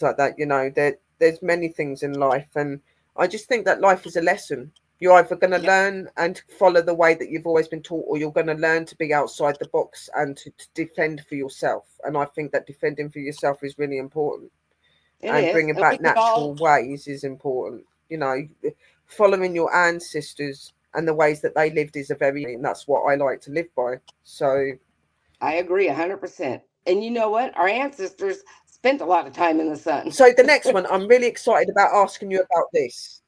like that. You know, there's many things in life. And I just think that life is a lesson. You're either going to learn and follow the way that you've always been taught, or you're going to learn to be outside the box and to defend for yourself. And I think that defending for yourself is really important. Bringing back natural ways is important. You know, following your ancestors and the ways that they lived is and that's what I like to live by. So I agree 100%. And you know what? Our ancestors spent a lot of time in the sun. So the next one, I'm really excited about asking you about this.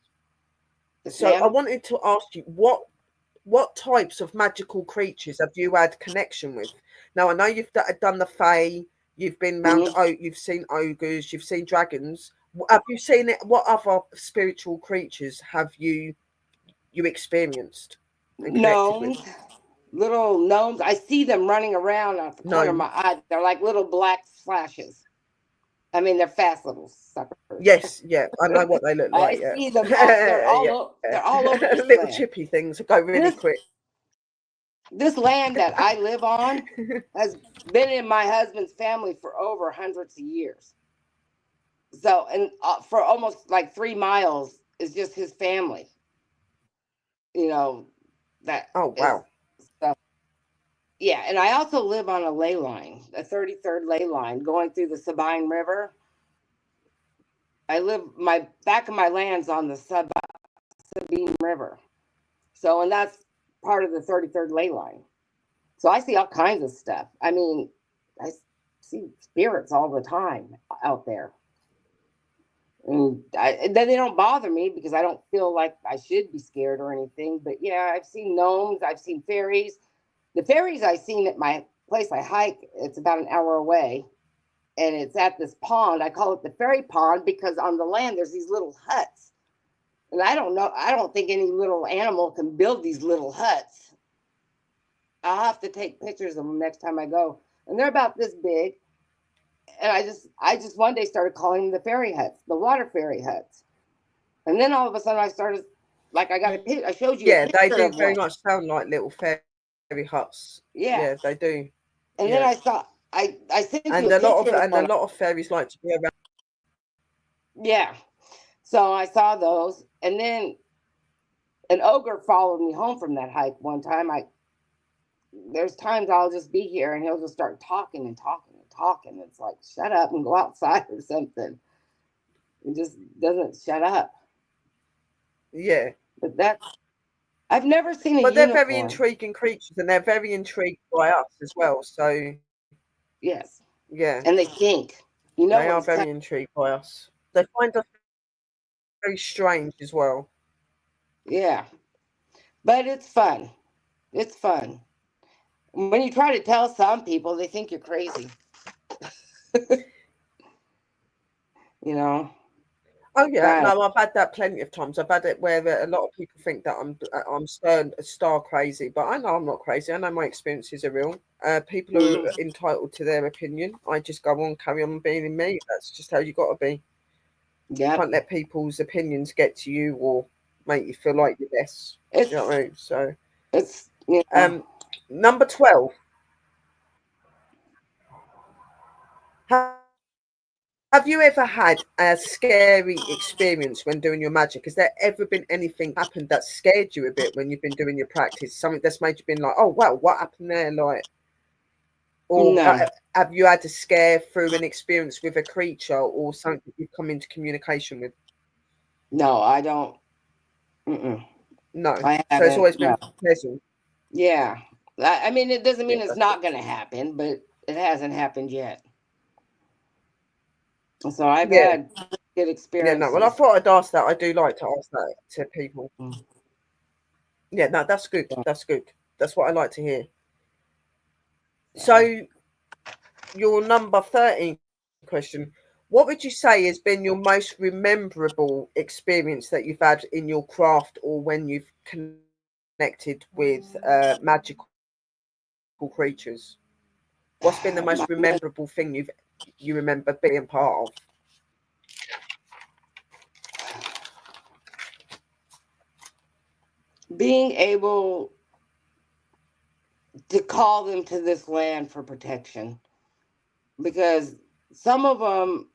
So I wanted to ask you, what types of magical creatures have you had connection with? Now, I know you've done the Fae, you've been you've seen ogres, you've seen dragons. Have you seen it? What other spiritual creatures have you experienced? Gnomes, little gnomes. I see them running around out the corner of my eye. They're like little black flashes. I mean, they're fast little suckers. Yes, yeah, I know what they look like. I see them. They're all over this little land. chippy things that go really quick. This land that I live on has been in my husband's family for over hundreds of years. So, and for almost like 3 miles is just his family. You know, that. Oh, wow. Stuff. Yeah, and I also live on a ley line, a 33rd ley line going through the Sabine River. I live, my back of my land's on the Sabine River. So, and that's part of the 33rd ley line. So I see all kinds of stuff. I mean, I see spirits all the time out there. And then they don't bother me because I don't feel like I should be scared or anything. But yeah, I've seen gnomes, I've seen fairies. The fairies I've seen at my place I hike, it's about an hour away. And it's at this pond. I call it the fairy pond because on the land there's these little huts. And I don't think any little animal can build these little huts. I'll have to take pictures of them next time I go. And they're about this big. And I just one day started calling them the fairy huts, the water fairy huts. And then all of a sudden I started, like I showed you. Yeah, they do very much sound like little fairy huts. Yeah, they do. And then I saw, I sent you a lot of fairies like to be around. Yeah, so I saw those, and then an ogre followed me home from that hike one time. There's times I'll just be here and he'll just start talking and talking and talking. It's like, shut up and go outside or something. It just doesn't shut up. Yeah. But I've never seen a unicorn. But they're very intriguing creatures, and they're very intrigued by us as well. So yes. Yeah. And they think. You know, they are very intrigued by us. They find us very strange as well. Yeah. But it's fun. It's fun. When you try to tell some people, they think you're crazy. You know? Oh yeah, no, I've had that plenty of times. I've had it where a lot of people think that I'm star crazy, but I know I'm not crazy. I know my experiences are real. People are entitled to their opinion. I just go on, carry on being me. That's just how you got to be. Yeah. Can't let people's opinions get to you or make you feel like you're less. You know what I mean? So it's number 12. Have you ever had a scary experience when doing your magic? Has there ever been anything happened that scared you a bit when you've been doing your practice? Something that's made you been like, oh wow, what happened there? Like, or have you had a scare through an experience with a creature or something that you've come into communication with? No, I don't. No, so it's always been pleasant. Yeah, I mean, it doesn't mean it's not going to happen, but it hasn't happened yet. So I've had good experiences. Yeah, no, well, I thought I'd ask that. I do like to ask that to people. Yeah, no, that's good. That's good. That's what I like to hear. So your number 13 question, what would you say has been your most memorable experience that you've had in your craft or when you've connected with magical creatures? What's been the most memorable thing you remember being part of? Being able to call them to this land for protection, because some of them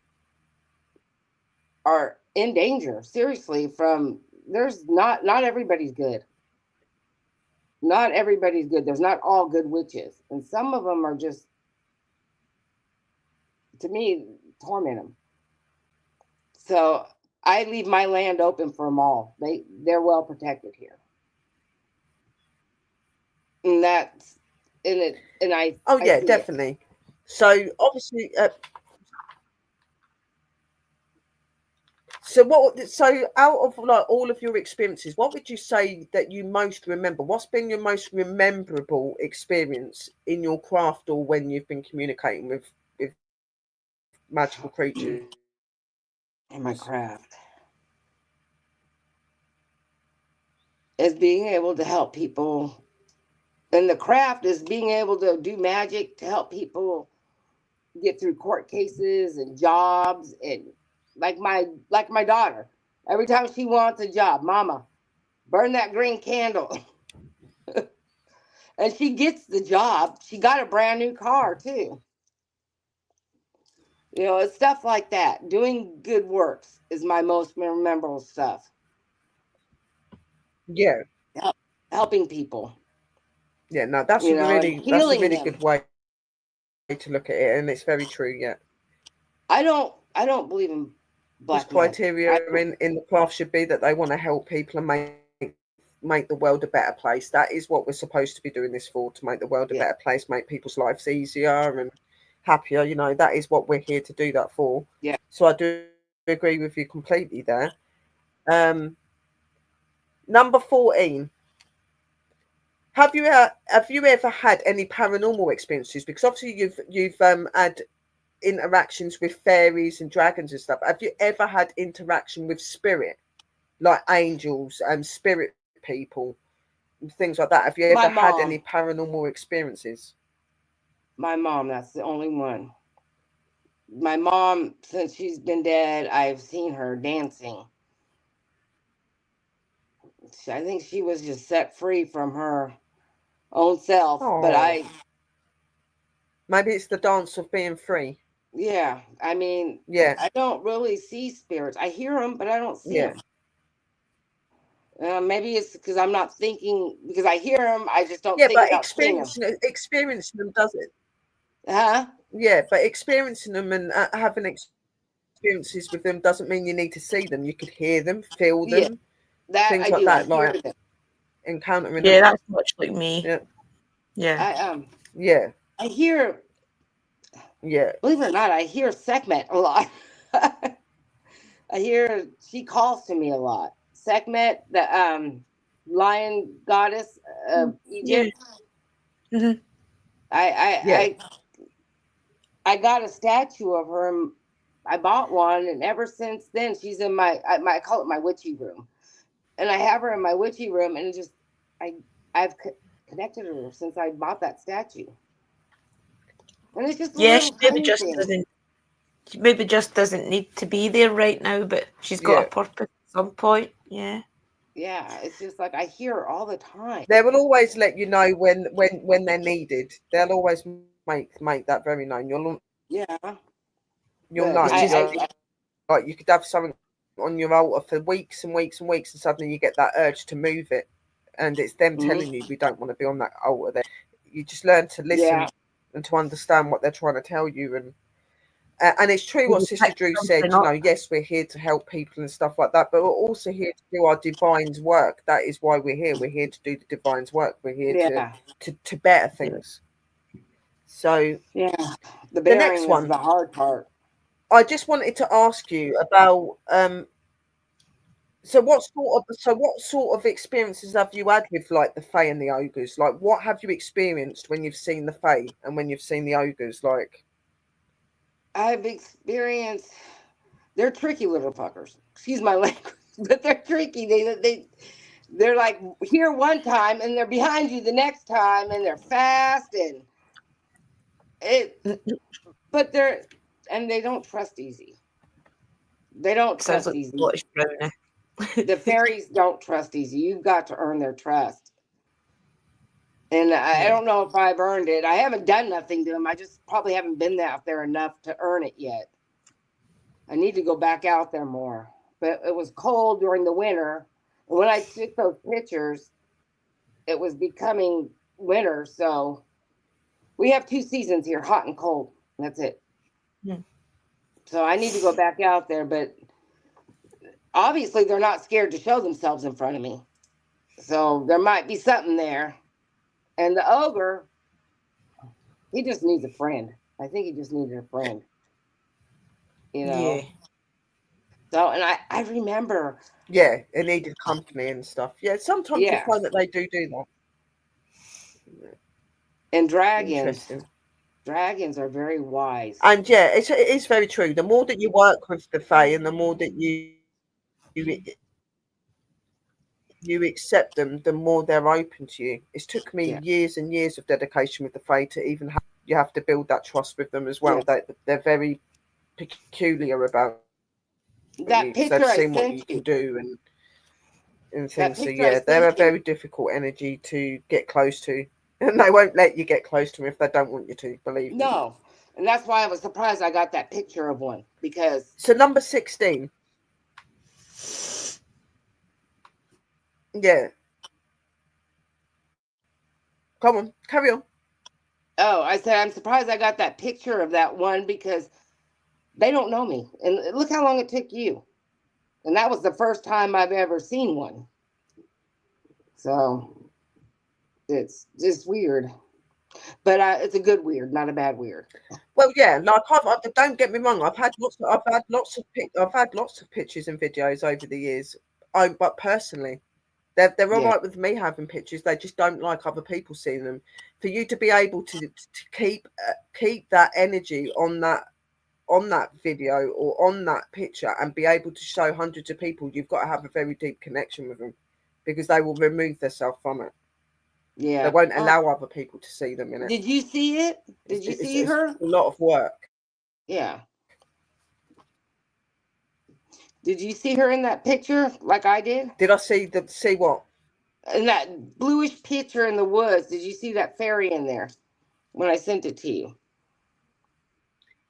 are in danger, seriously, from there's not everybody's good. Not everybody's good. There's not all good witches. And some of them are just, to me, torment them. So I leave my land open for them all. They're well protected here. And that's in it. And I. Oh yeah, definitely. So obviously. So out of like all of your experiences, what would you say that you most remember? What's been your most memorable experience in your craft or when you've been communicating with magical creatures? In my craft is being able to help people. And the craft is being able to do magic to help people get through court cases and jobs. And like my daughter, every time she wants a job, Mama, burn that green candle. And she gets the job. She got a brand new car too. You know, it's stuff like that. Doing good works is my most memorable stuff. Yeah. Helping people. Yeah, no, that's you a know, and really healing them. good way to look at it, and it's very true. Yeah, I don't believe in this black magic. criteria in the craft should be that they want to help people and make the world a better place. That is what we're supposed to be doing this for, to make the world a better place, make people's lives easier and happier. You know, that is what we're here to do that for. Yeah. So I do agree with you completely there. Number 14. Have you ever had any paranormal experiences? Because obviously you've had interactions with fairies and dragons and stuff. Have you ever had interaction with spirit, like angels and spirit people, and things like that? Have you ever had any paranormal experiences? My mom, that's the only one. My mom, since she's been dead, I've seen her dancing. I think she was just set free from her own self. Oh. But maybe it's the dance of being free. Yeah, I mean, yeah, I don't really see spirits. I hear them, but I don't see them. Maybe it's because I'm not thinking, because I hear them, I just don't think about experiencing them does it. Huh? Yeah, but experiencing them and having experiences with them doesn't mean you need to see them. You could hear them, feel them, things like that, like encountering them. Yeah, that's much like me. Yeah. I hear. Yeah. Believe it or not, I hear Sekhmet a lot. I hear she calls to me a lot. Sekhmet, the lion goddess of Egypt. Yeah. Mm-hmm. I got a statue of her. I bought one, and ever since then, she's in I call it my witchy room, and I have her in my witchy room, and I've connected her since I bought that statue, and it's just she maybe just doesn't need to be there right now, but she's got a purpose at some point. Yeah, it's just like I hear her all the time. They will always let you know when they're needed. They'll always make that very known. You'll know. Like you could have something on your altar for weeks and weeks and weeks, and suddenly you get that urge to move it, and it's them telling you we don't want to be on that altar. There, you just learn to listen and to understand what they're trying to tell you, and it's true what Sister Drew said. You know, yes, we're here to help people and stuff like that, but we're also here to do our divine's work. That is why we're here. We're here to do the divine's work. We're here to better things. So the next one, the hard part. I just wanted to ask you about so what sort of experiences have you had with like the Fae and the ogres? Like what have you experienced when you've seen the Fae and when you've seen the ogres? Like I've experienced, they're tricky little fuckers. Excuse my language, but they're tricky. They're like here one time and they're behind you the next time, and they're fast but they don't trust easy. They don't trust easy. The fairies don't trust easy. You've got to earn their trust. And I don't know if I've earned it. I haven't done nothing to them. I just probably haven't been out there enough to earn it yet. I need to go back out there more. But it was cold during the winter. And when I took those pictures, it was becoming winter. So we have 2 seasons here, hot and cold. That's it. Yeah. So I need to go back out there. But obviously, they're not scared to show themselves in front of me. So there might be something there. And the ogre, he just needs a friend. I think he just needed a friend. You know? Yeah. So, and I remember. Yeah, it needed company and stuff. Yeah, sometimes you find that they do that. And dragons are very wise. And yeah, it is very true. The more that you work with the Fae and the more that you accept them, the more they're open to you. It's took me years and years of dedication with the Fae to even you have to build that trust with them as well. They're very peculiar about that you, picture they've I seen what sent you can do and things. So they're a very difficult energy to get close to, and they won't let you get close to them if they don't want you to. Believe me. No, and that's why I was surprised I got that picture of one, because. So number 16. Yeah. Come on, carry on. Oh, I said, I'm surprised I got that picture of that one because they don't know me. And look how long it took you. And that was the first time I've ever seen one. So it's just weird. But it's a good weird, not a bad weird. Well, yeah, like don't get me wrong. I've had lots of pictures and videos over the years. But personally, they're all right with me having pictures. They just don't like other people seeing them. For you to be able to keep that energy on that video or on that picture and be able to show hundreds of people, you've got to have a very deep connection with them, because they will remove themselves from it. Yeah, they won't allow other people to see them in it. Did you see it? Did you see her? It's a lot of work. Yeah. Did you see her in that picture like I did? Did I see what? In that bluish picture in the woods, did you see that fairy in there when I sent it to you?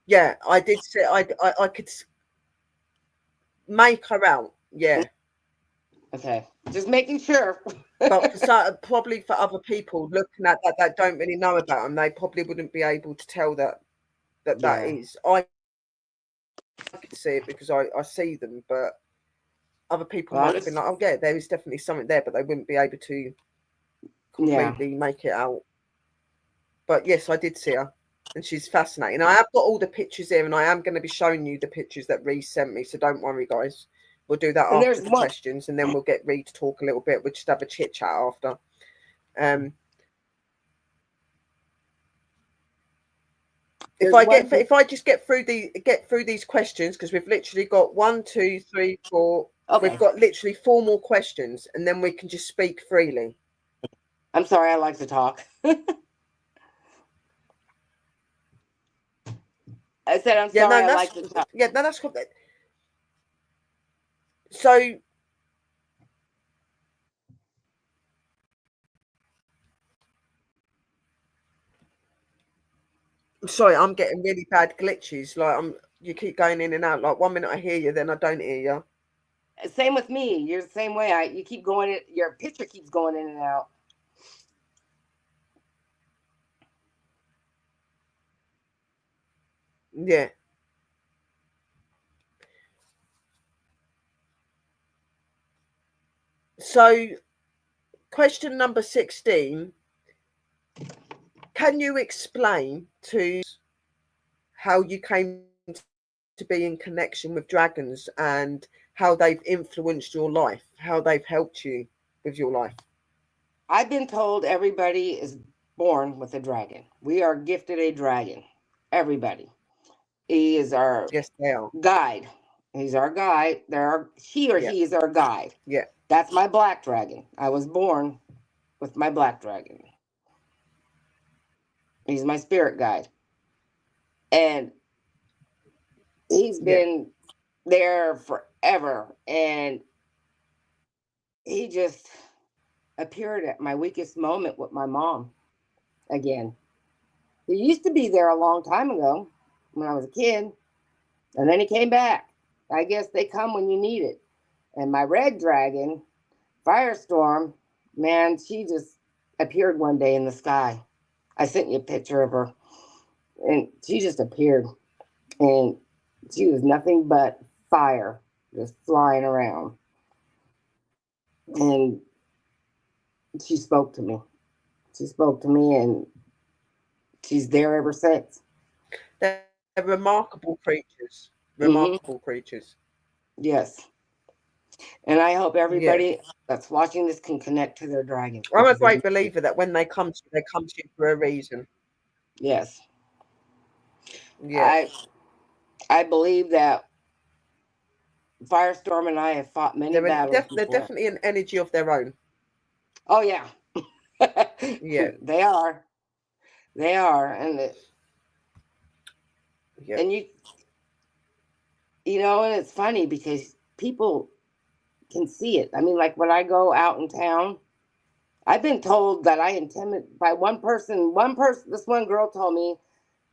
Yeah, I did see. I could make her out. Yeah. Okay, just making sure. But probably for other people looking at that don't really know about them, they probably wouldn't be able to tell that is. I could see it because I see them, but other people might have been like, oh yeah, there is definitely something there, but they wouldn't be able to completely make it out. But yes, I did see her, and she's fascinating. I have got all the pictures here, and I am going to be showing you the pictures that Ree sent me, so don't worry, guys. We'll do that after the questions, and then we'll get Ree to talk a little bit. We'll just have a chit chat after. If I just get through these questions, because we've literally got 1, 2, 3, 4. Okay. We've got literally 4 more questions, and then we can just speak freely. I'm sorry, I like to talk. I said I'm sorry, I like to talk. Yeah, no, that's cool. So sorry, I'm getting really bad glitches. Like you keep going in and out. Like 1 minute I hear you, then I don't hear you. Same with me. You're the same way. You keep going. Your picture keeps going in and out. Yeah. So, question number 16. Can you explain to how you came to be in connection with dragons and how they've influenced your life, how they've helped you with your life? I've been told everybody is born with a dragon. We are gifted a dragon. Everybody. He is our guide. He's our guide. He is our guide. Yeah. That's my black dragon. I was born with my black dragon. He's my spirit guide. And he's been there forever. And he just appeared at my weakest moment with my mom again. He used to be there a long time ago when I was a kid. And then he came back. I guess they come when you need it. And my red dragon, Firestorm, man, she just appeared one day in the sky. I sent you a picture of her. And she just appeared. And she was nothing but fire, just flying around. And she spoke to me. She spoke to me, and she's there ever since. They're remarkable creatures. Remarkable creatures. Yes. And I hope everybody that's watching this can connect to their dragon. I'm a great believer that when they come to you for a reason. Yes. Yeah. I believe that Firestorm and I have fought many battles. They're definitely an energy of their own. Oh, yeah. Yeah. They are. They are. And and you know, and it's funny because people can see it. I mean, like when I go out in town, I've been told that I intimidate by one person. This one girl told me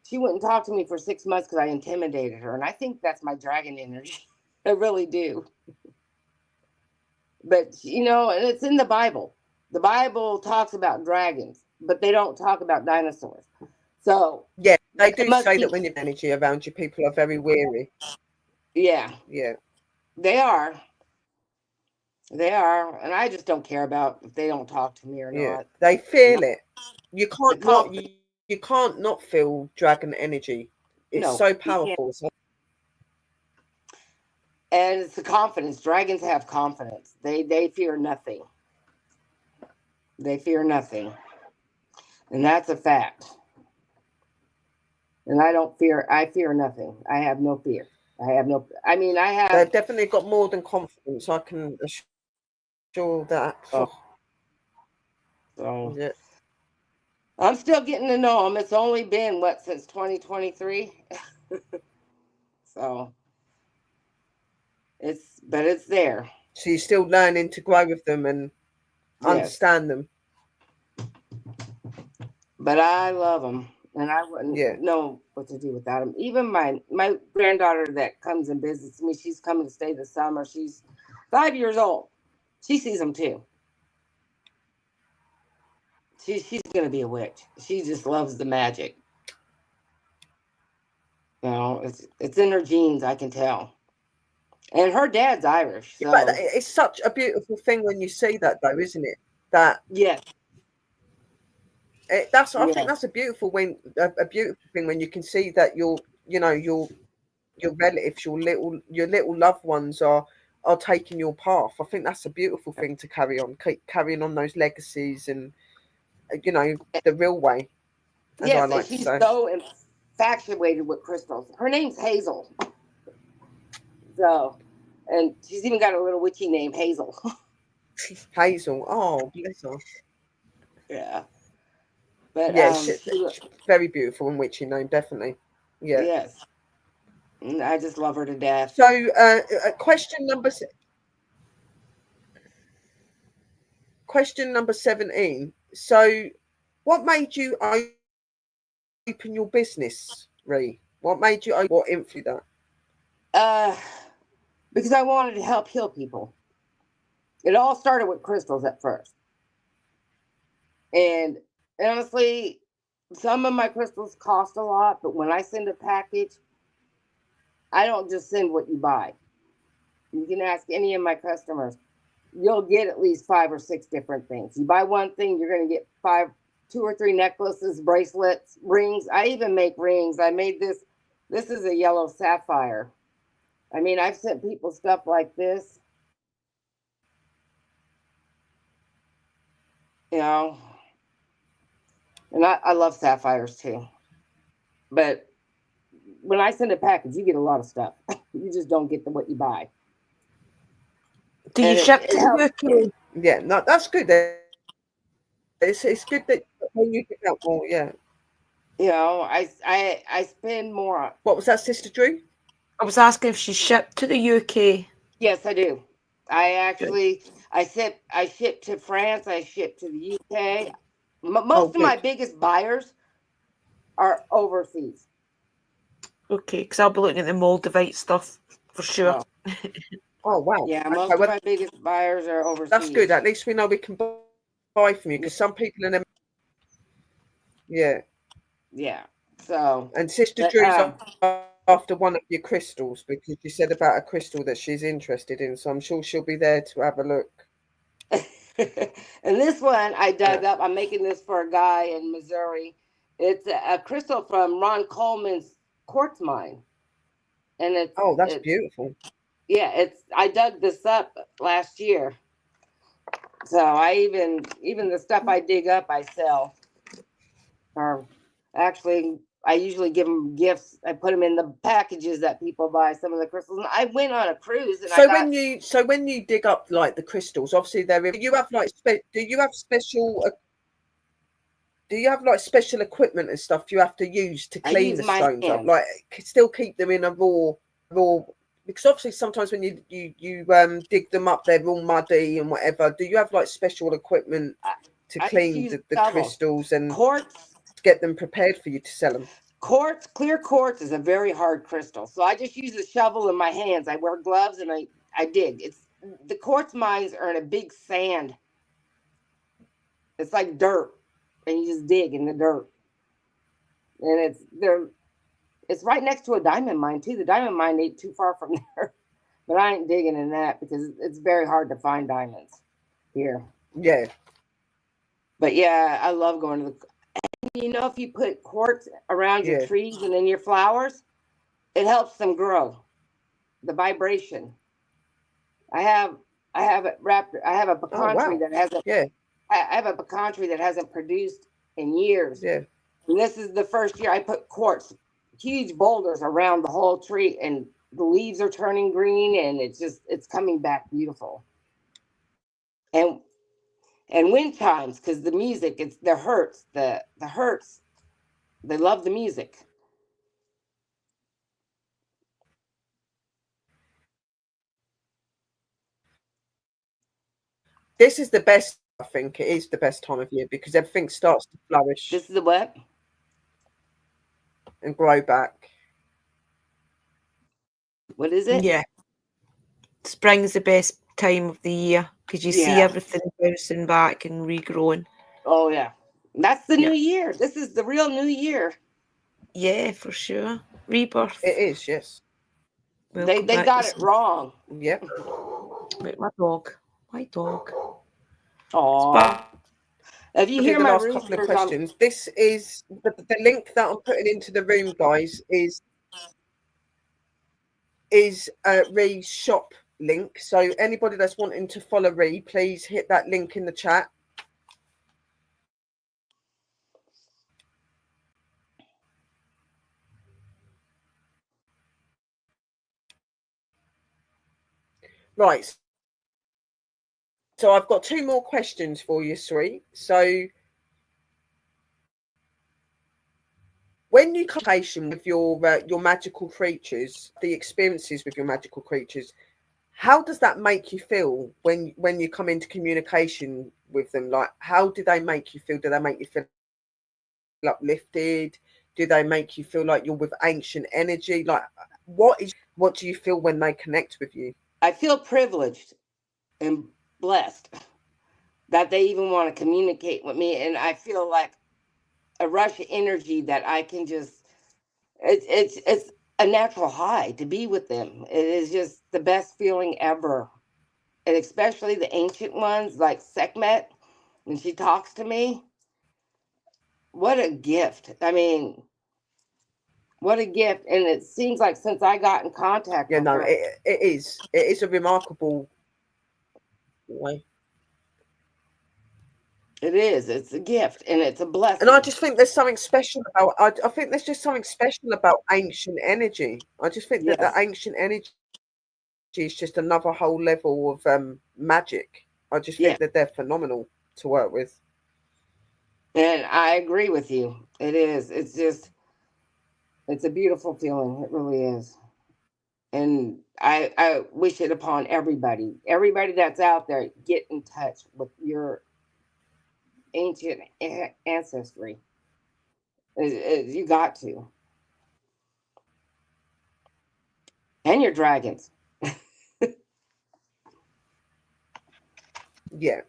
she wouldn't talk to me for 6 months because I intimidated her. And I think that's my dragon energy. I really do. But, you know, and it's in the Bible. The Bible talks about dragons, but they don't talk about dinosaurs. So yeah, they do say that when you have energy around you, people are very weary. Yeah. Yeah. They are. They are. And I just don't care about if they don't talk to me or not. They feel it. You can't not feel dragon energy. It's so powerful. And it's the confidence. Dragons have confidence. They fear nothing. They fear nothing. And that's a fact. And I fear nothing. I have no fear. They've definitely got more than confidence. I can assure that. So yeah. I'm still getting to know them. It's only been since 2023. So it's there. So you're still learning to grow with them and understand them. But I love them, and I wouldn't know what to do without them. Even my granddaughter that comes and visits me, she's coming to stay this summer. She's 5 years old. She sees them too. She's gonna be a witch. She just loves the magic. You know, it's in her genes. I can tell. And her dad's Irish. So. But it's such a beautiful thing when you see that, though, isn't it? That I think that's a beautiful thing when you can see that your relatives, your little loved ones are taking your path. I think that's a beautiful thing to keep carrying on those legacies and the real way. Yes, and she's so infatuated with crystals. Her name's Hazel. So, and she's even got a little witchy name, Hazel. Hazel. Oh, bless her. Yeah. But very beautiful and witchy name, definitely. Yeah. Yes. I just love her to death. So, question number 17. So, what made you open your business, Ree? What made you what influenced that? Because I wanted to help heal people. It all started with crystals at first. And honestly, some of my crystals cost a lot, but when I send a package, I don't just send what you buy. You can ask any of my customers. You'll get at least 5 or 6 different things. You buy one thing, you're going to get 2 or 3 necklaces, bracelets, rings. I even make rings. I made this. This is a yellow sapphire. I mean, I've sent people stuff like this. You know, and I love sapphires too. But when I send a package, you get a lot of stuff. You just don't get what you buy. Do you ship to the UK? Yeah, no, that's good. It's good that when you get out more, yeah. You know, I spend more. What was that, Sister Drew? I was asking if she shipped to the UK. Yes, I do. I ship to France. I ship to the UK. Most of my biggest buyers are overseas. Okay, because I'll be looking at the Moldavite stuff for sure. Oh wow! Yeah, most of my biggest buyers are overseas. That's good. At least we know we can buy from you, because some people in them. Yeah. Yeah. So. And Sister Drew's after one of your crystals, because you said about a crystal that she's interested in. So I'm sure she'll be there to have a look. And this one I dug up. I'm making this for a guy in Missouri. It's a crystal from Ron Coleman's quartz mine, and it's beautiful. Yeah, I dug this up last year. So I even the stuff I dig up I sell. Or actually, I usually give them gifts. I put them in the packages that people buy. Some of the crystals. And I went on a cruise, and when you dig up like the crystals, obviously do you have special equipment and stuff you have to use to clean the stones up? Like, still keep them in a raw. Because obviously sometimes when you dig them up, they're all muddy and whatever. Do you have like special equipment to clean the crystals and quartz to get them prepared for you to sell them? Clear quartz is a very hard crystal. So I just use a shovel in my hands. I wear gloves and I dig. The quartz mines are in a big sand It's like dirt, and you just dig in the dirt. And it's right next to a diamond mine too. The diamond mine ain't too far from there, but I ain't digging in that because it's very hard to find diamonds here. Yeah. But yeah, I love going to the. You know, if you put quartz around your trees and in your flowers, it helps them grow. The vibration. I have it wrapped. I have a pecan tree that hasn't. Yeah. I have a pecan tree that hasn't produced in years. Yeah. And this is the first year I put quartz, huge boulders around the whole tree, and the leaves are turning green, and it's coming back beautiful. And wind chimes, because the music, it's the hertz, the hertz. They love the music. This is the best. I think it is the best time of year because everything starts to flourish. This is the what? And grow back. What is it? Yeah. Spring is the best time of the year because you see everything bouncing back and regrowing. Oh, yeah. That's the new year. This is the real new year. Yeah, for sure. Rebirth. It is, yes. They got it wrong. Yep. Wait, my dog. My dog. Oh. If you hear my last couple of questions, this is the link that I'm putting into the room, guys, is Ree's shop link. So anybody that's wanting to follow Ree, please hit that link in the chat. Right. So I've got 2 more questions for you, Sri. So when you communicate with your magical creatures, the experiences with your magical creatures, how does that make you feel when you come into communication with them? Like, how do they make you feel? Do they make you feel uplifted? Do they make you feel like you're with ancient energy? Like, what do you feel when they connect with you? I feel privileged and blessed that they even want to communicate with me, and I feel like a rush of energy that I can just. It's a natural high to be with them. It is just the best feeling ever, and especially the ancient ones like Sekhmet, when she talks to me. What a gift! I mean, what a gift! And it seems like since I got in contact with her, it is a remarkable way. It is. It's a gift, and it's a blessing. And I just think there's something special about. I think there's just something special about ancient energy. I just think that the ancient energy is just another whole level of magic. I just think that they're phenomenal to work with. And I agree with you. It is. It's just. It's a beautiful feeling. It really is. And I wish it upon everybody. Everybody that's out there, get in touch with your ancient ancestry. You got to. And your dragons. Yeah.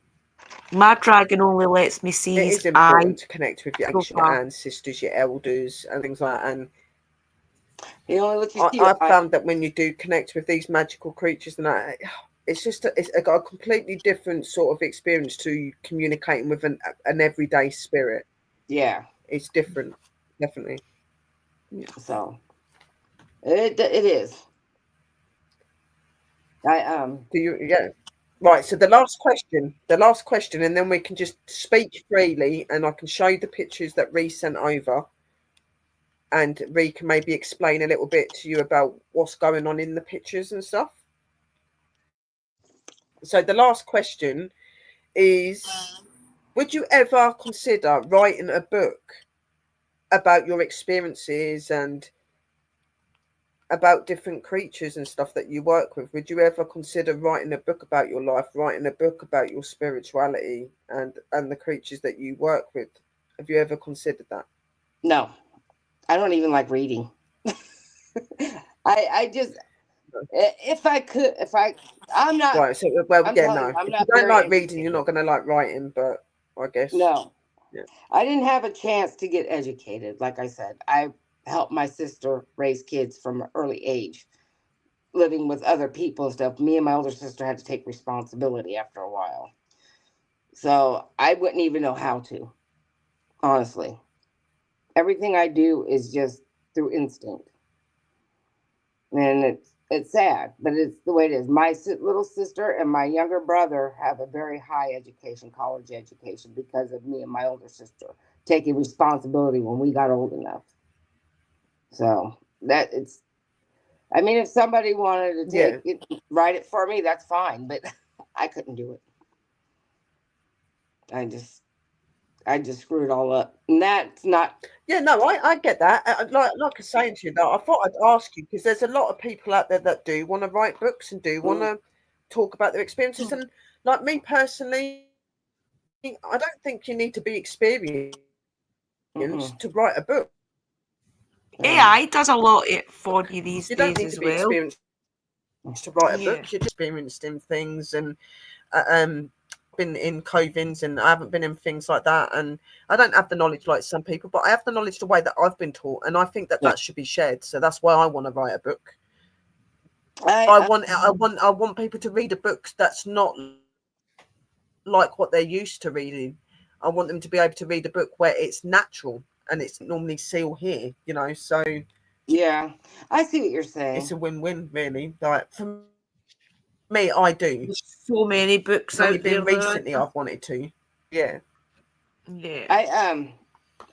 My dragon only lets me see his eye. It is important to connect with your ancient ancestors, your elders, and things like that. And I've found that when you do connect with these magical creatures, and that, it's got a completely different sort of experience to communicating with an everyday spirit. Yeah, it's different, definitely. So it is. Do you? Yeah. Right. So the last question, and then we can just speak freely, and I can show you the pictures that Ree sent over. And Ree can maybe explain a little bit to you about what's going on in the pictures and stuff. So the last question is, would you ever consider writing a book about your experiences and about different creatures and stuff that you work with? Would you ever consider writing a book about your life, writing a book about your spirituality and the creatures that you work with? Have you ever considered that? No. I don't even like reading. I just, I'm not. Right. So, well, I'm yeah, telling no. you, I'm if not you don't like very reading, you're not going to like writing. But I guess. No. Yeah. I didn't have a chance to get educated. Like I said, I helped my sister raise kids from an early age, living with other people and stuff. Me and my older sister had to take responsibility after a while. So I wouldn't even know how to, honestly. Everything I do is just through instinct. And it's sad, but it's the way it is. My little sister and my younger brother have a very high education, college education, because of me and my older sister taking responsibility when we got old enough. So that it's, I mean, if somebody wanted to take it, write it for me, that's fine, but I couldn't do it. I just screwed it all up. And that's not. Yeah, no, I get that. Like I was saying to you, though, I thought I'd ask you because there's a lot of people out there that do want to write books and do want to talk about their experiences. And like me personally, I don't think you need to be experienced to write a book. AI does a lot for you these You don't days need as to be well. experienced to write a book. You're just experienced in things, and been in covens, and I haven't been in things like that, and I don't have the knowledge like some people, but I have the knowledge the way that I've been taught, and I think that that should be shared. So that's why I want to write a book. I want people to read a book that's not like what they're used to reading. I want them to be able to read a book where it's natural and it's normally seal here, you know. So yeah, I see what you're saying. It's a win-win, really. Like for me, I do. There's so many books It's only out there. been recently I've wanted to. Yeah. Yeah. I don't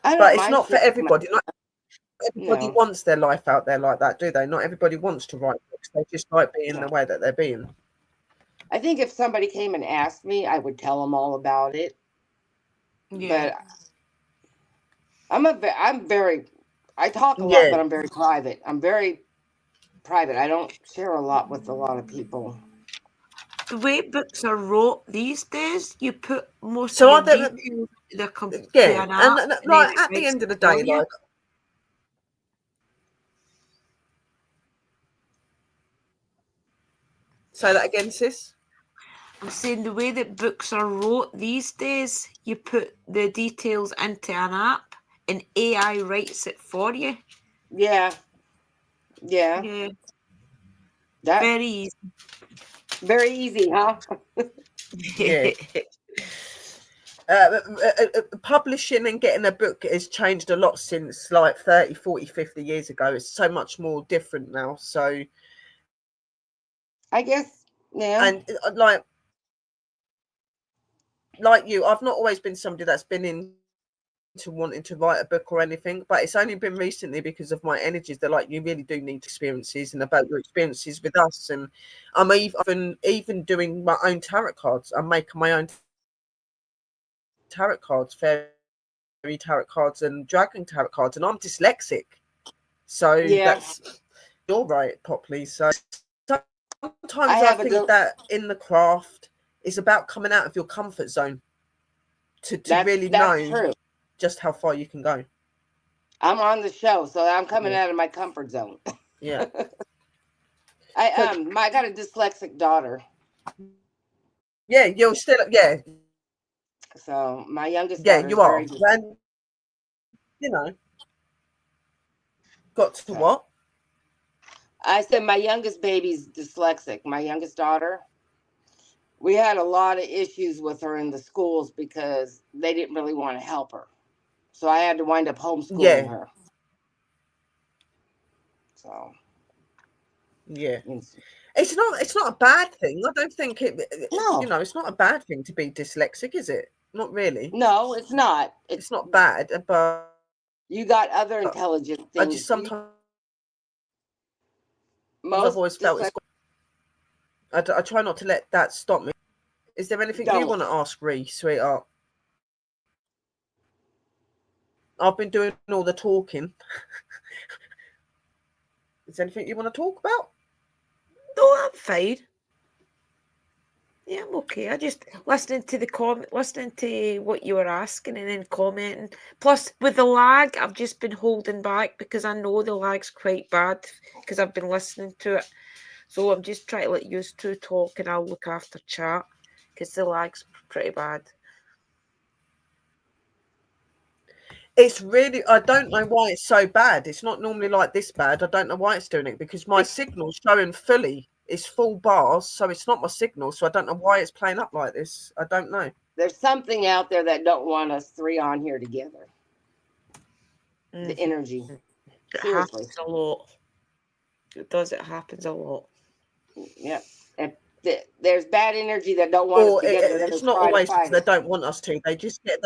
But it's not for everybody. Not everybody No. wants their life out there like that, do they? Not everybody wants to write books. They just like being the way that they're being. I think if somebody came and asked me, I would tell them all about it. Yeah. But I talk a lot, but I'm very private. I'm very private. I don't share a lot with a lot of people. The way books are wrote these days, you put most of the details yeah, and like at the end of the day, like. Say that again, sis. I'm saying the way that books are wrote these days, you put the details into an app and AI writes it for you. Yeah. Yeah. Very easy. Very easy, huh? Yeah. Publishing and getting a book has changed a lot since like 30, 40, 50 years ago. It's so much more different now. So I guess, yeah. And like you, I've not always been somebody that's been into wanting to write a book or anything, but it's only been recently because of my energies. They're like, you really do need experiences and about your experiences with us. And I'm even doing my own tarot cards. I'm making my own tarot cards, fairy tarot cards and dragon tarot cards, and I'm dyslexic, so that's you're right properly. So sometimes I think that in the craft it's about coming out of your comfort zone to really know just how far you can go. I'm on the show, so I'm coming out of my comfort zone. Yeah. I got a dyslexic daughter. Yeah, you're still So my youngest daughter. Yeah, you are. And, you know, got to what? I said my youngest baby's dyslexic. My youngest daughter. We had a lot of issues with her in the schools because they didn't really want to help her. So I had to wind up homeschooling her. So yeah. It's not a bad thing. I don't think it you know, it's not a bad thing to be dyslexic, is it? Not really. No, it's not. It's not bad, but you got other intelligent things. I just sometimes I've always felt I try not to let that stop me. Is there anything you want to ask, Ree, sweetheart? I've been doing all the talking. Is there anything you want to talk about? No, I'm fine. Yeah, I'm okay. I just listening to what you were asking and then commenting. Plus, with the lag, I've just been holding back because I know the lag's quite bad because I've been listening to it. So I'm just trying to let you two talk and I'll look after chat because the lag's pretty bad. It's really, I don't know why it's so bad. It's not normally like this bad. I don't know why it's doing it, because my signal's showing fully. It's full bars, so it's not my signal. So I don't know why it's playing up like this. I don't know. There's something out there that don't want us three on here together. The energy. It Seriously. happens a lot. It does. It happens a lot. Yep. There's bad energy that don't want us together. It's not always because they don't want us to. They just get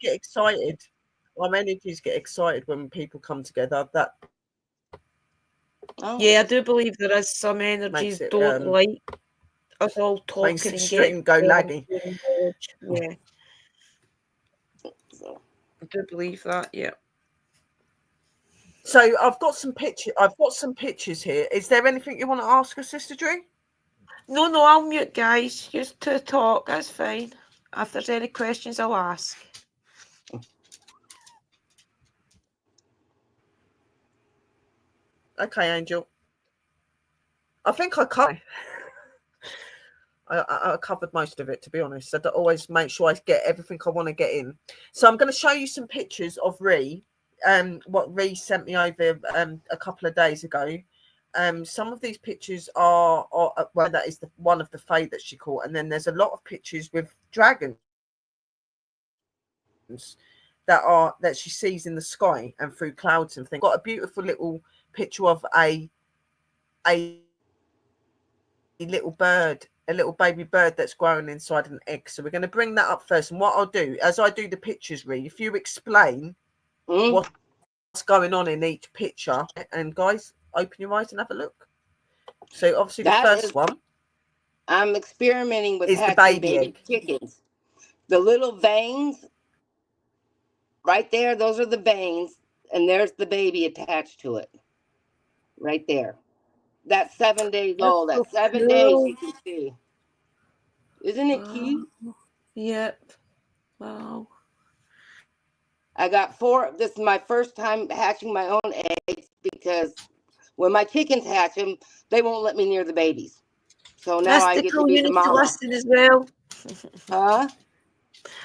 excited. Our energies get excited when people come together. That yeah, I do believe there is some energies don't like us all talking makes the and stream go laggy. Yeah, I do believe that. Yeah. So I've got some pictures here. Is there anything you want to ask us, Sister Drew? No, I'll mute, guys. Just to talk. That's fine. If there's any questions, I'll ask. Okay, Angel. I think I covered. I covered most of it, to be honest. I always make sure I get everything I want to get in. So I'm going to show you some pictures of Ree. What Ree sent me over a couple of days ago. Some of these pictures are well, that is one of the fae that she caught, and then there's a lot of pictures with dragons that she sees in the sky and through clouds and things. Got a beautiful little picture of a little bird, a little baby bird that's growing inside an egg. So we're going to bring that up first. And what I'll do, as I do the pictures, Ree, if you explain what's going on in each picture, and guys, open your eyes and have a look. So obviously the first one, I'm experimenting with the baby chickens. The little veins right there, those are the veins, and there's the baby attached to it. Right there. That's 7 days old. At 7 days, you can see. Isn't it cute? Yep. Wow. I got 4. This is my first time hatching my own eggs, because when my chickens hatch them, they won't let me near the babies. So now I get to be the mama. Listen as well. Huh?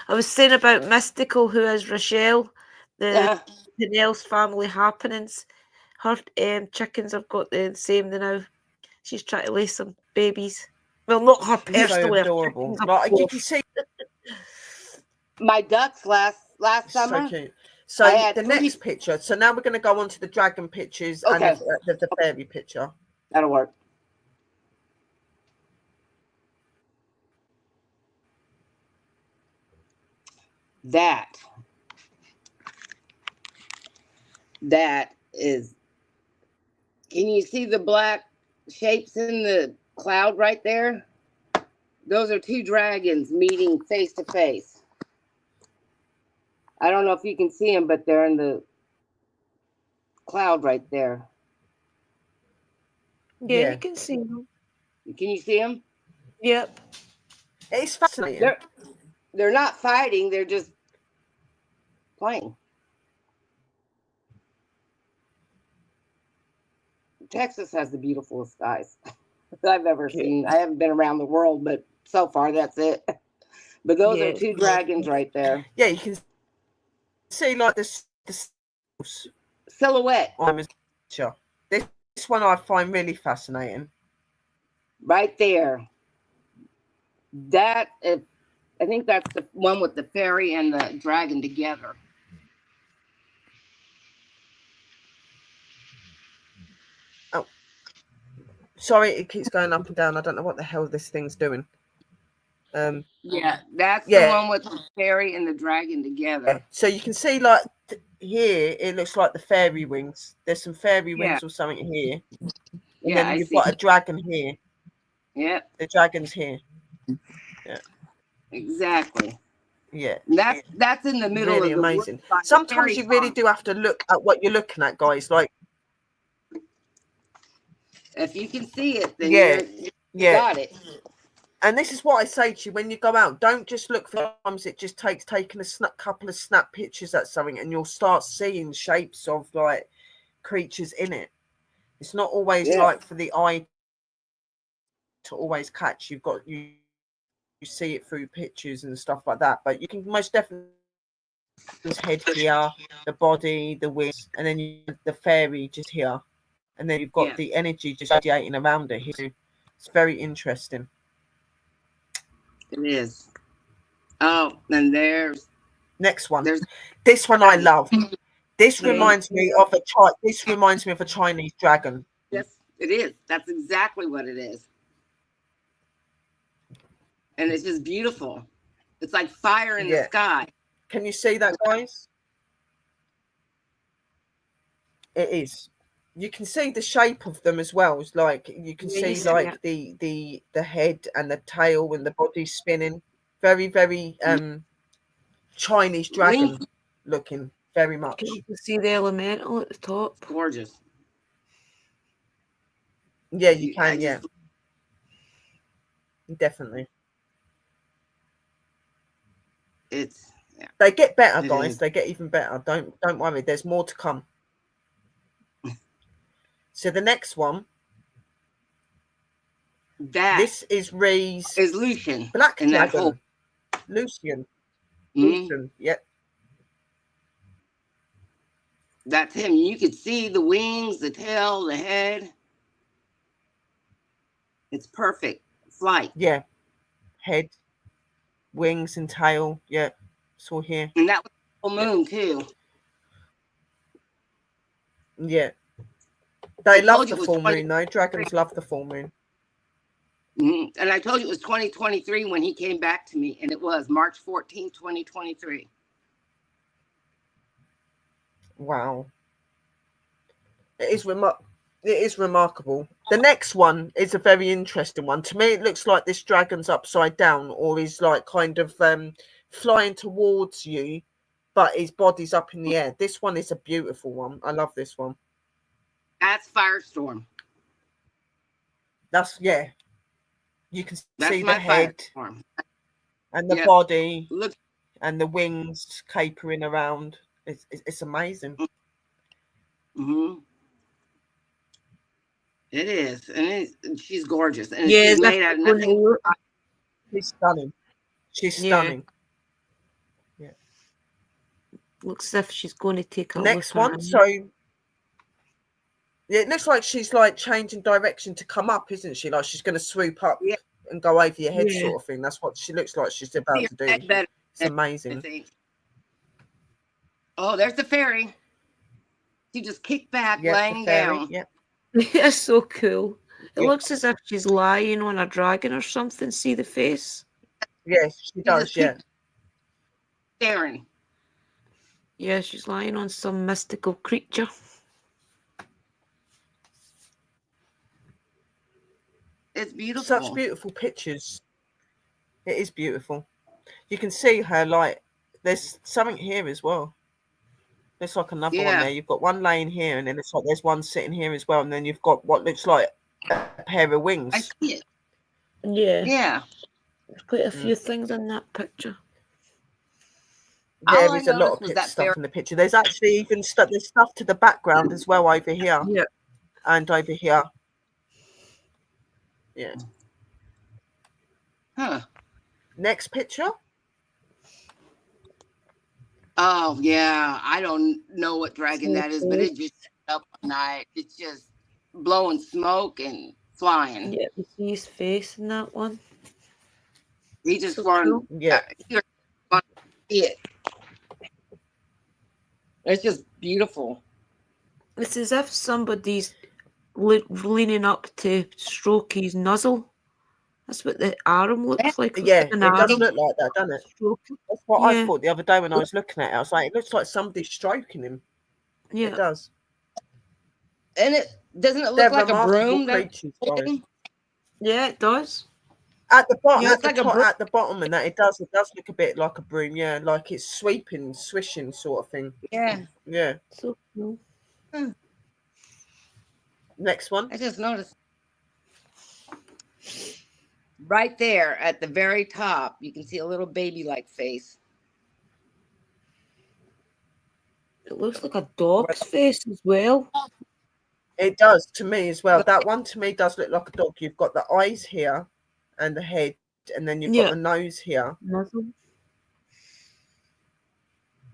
I was saying about Mystical, who is Rochelle, the Nels family happenings. Her chickens have got the same now. She's trying to lay some babies. Well, not her personally. So adorable. Like you can see my ducks last summer. So cute. So the next picture. So now we're going to go on to the dragon pictures and the fairy picture. That'll work. That is, can you see the black shapes in the cloud right there? Those are 2 dragons meeting face to face. I don't know if you can see them, but they're in the cloud right there. Yeah, you can see them. Can you see them? Yep. It's fascinating. They're not fighting. They're just playing. Texas has the beautifulest skies I've ever seen. I haven't been around the world, but so far that's it. But those are 2 dragons right there. Yeah, you can see like the silhouette. This one I find really fascinating. Right there. That is, I think that's the one with the fairy and the dragon together. Oh, sorry, it keeps going up and down. I don't know what the hell this thing's doing. Yeah, that's the one with the fairy and the dragon together. So you can see like here, it looks like the fairy wings. There's some fairy wings or something here. And then you've got a dragon here. Yeah. The dragon's here. Yeah. Exactly. Yeah. That's in the middle really of the amazing. Sometimes you really do have to look at what you're looking at, guys. Like if you can see it, then you got it. And this is what I say to you when you go out. Don't just look for times. It just takes taking a couple of snap pictures at something, and you'll start seeing shapes of like creatures in it. It's not always like for the eye to always catch. You see it through pictures and stuff like that. But you can most definitely head here, the body, the wings, and then you the fairy just here, and then you've got the energy just radiating around it. It's very interesting. It is. Oh, and there's next one. This one I love. This reminds me of a Chinese dragon. Yes, it is. That's exactly what it is. And it's just beautiful. It's like fire in the sky. Can you see that, guys? It is. You can see the shape of them as well. It's like you can see like the head and the tail and the body spinning. Very, very Chinese dragon looking, very much. You can see the elemental at the top. Gorgeous. Yeah, you can, definitely. They get better, guys. They get even better. Don't worry. There's more to come. So the next one. This is Ree's. Is Lucian. Black dragon. Lucian. Lucian. Yep. That's him. You could see the wings, the tail, the head. It's perfect. Flight. Yeah. Head, wings, and tail. Yeah. It's all here. And that was full moon too. Yeah. They love the full moon, though. Dragons love the full moon. And I told you it was 2023 when he came back to me, and it was March 14, 2023. Wow. It is remarkable. The next one is a very interesting one. To me, it looks like this dragon's upside down, or is like kind of flying towards you, but his body's up in the air. This one is a beautiful one. I love this one. That's Firestorm. That's You can see the head Firestorm. And the body and the wings capering around. It's amazing. It is, and she's gorgeous, and she's made out of nothing. She's stunning. She's stunning. Yeah. Looks as if she's going to take a next look one. So it looks like she's like changing direction to come up, isn't she? Like she's going to swoop up and go over your head, sort of thing. That's what she looks like she's about to do. It's amazing. Oh, there's the fairy. She just kicked back, laying down. Yeah. It's so cool. It looks as if she's lying on a dragon or something. See the face? Yes, she does. Staring. Yeah, she's lying on some mystical creature. It's beautiful. Such beautiful pictures. It is beautiful. You can see her like. There's something here as well. There's like another one there. You've got one laying here, and then it's like there's one sitting here as well, and then you've got what looks like a pair of wings. I see it. Yeah. There's quite a few things in that picture. There is a lot of stuff in the picture. There's actually even there's stuff to the background as well over here. Yeah. And over here. Yeah. Huh. Next picture. Oh, yeah. I don't know what dragon that is, but it just up all night. It's just blowing smoke and flying. Yeah, you see his face in that one. He just wanted to see it. It's just beautiful. It's as if somebody's leaning up to stroke his nuzzle. That's what the arm looks like. Yeah, it does look like that, doesn't it? That's what I thought the other day when I was looking at it. I was like, it looks like somebody's stroking him. Yeah, it does. And it doesn't it look like a broom? Yeah, it does. At the bottom, at the bottom, and that it does look a bit like a broom. Yeah, like it's sweeping, swishing, sort of thing. Yeah. So cool. Next one. I just noticed. Right there at the very top, you can see a little baby-like face. It looks like a dog's face as well. It does to me as well. That one to me does look like a dog. You've got the eyes here and the head, and then you've got the nose here. Muzzle.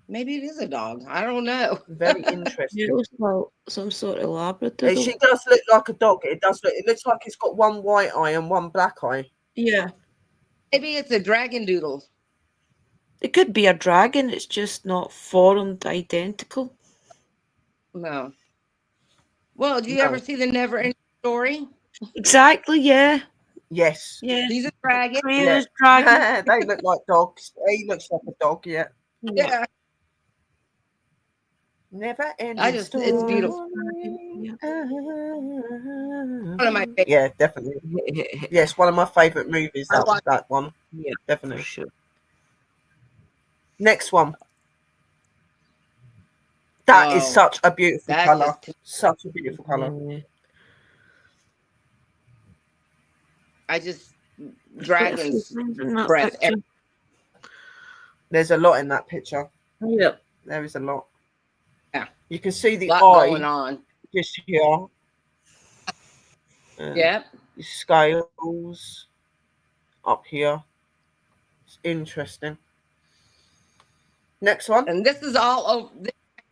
Maybe it is a dog. I don't know. Very It interesting. looks like some sort of Labrador. She does look like a dog. It does look. It looks like it's got one white eye and one black eye. Yeah. Maybe it's a dragon doodle. It could be a dragon. It's just not formed identical. No. Well, do you No. ever see the Never Ending Story? Exactly. Yeah. Yes. Yeah. He's a dragon. Creators, dragon. They look like dogs. He looks like a dog. Yeah. Yeah. Never ending It's beautiful. Yeah. One of my favorites. Yeah, definitely. Yes, one of my favourite movies. I watched- That one. Yeah, for Definitely. sure. Next one. That is Oh, such a beautiful that's colour. just- Such a beautiful colour. Yeah. I just dragon's In that breath. picture. There's a lot in that picture. Yeah. There is a lot. Yeah. You can see the Lot eye going on. just here. Yep. The scales up here. It's interesting. Next one. And this is all over. This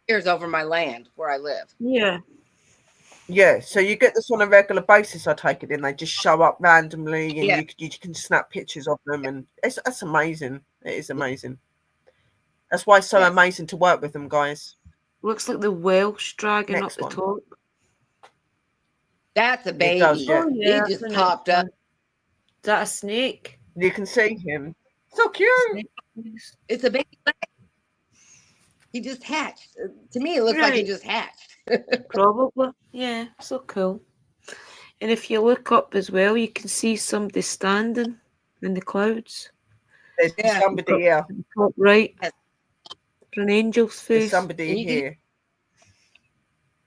here's over my land where I live. Yeah. Yeah, so you get this on a regular basis, I take it in. They just show up randomly and Yeah. you can snap pictures of them, and that's amazing. It is amazing. That's why it's so Yes. amazing to work with them, guys. Looks like the Welsh dragon Next up one. the top. That's a baby. does, yeah. Oh, yeah, He just isn't it? popped up. Is that a snake? You can see him. So cute. It's a baby. He just hatched. To me, it looks like he Right. just hatched. Probably. Yeah, so cool. And if you look up as well, you can see somebody standing in the clouds. There's Yeah. somebody here. At the top right. Yes. For an angel's There's face. somebody And you can- here.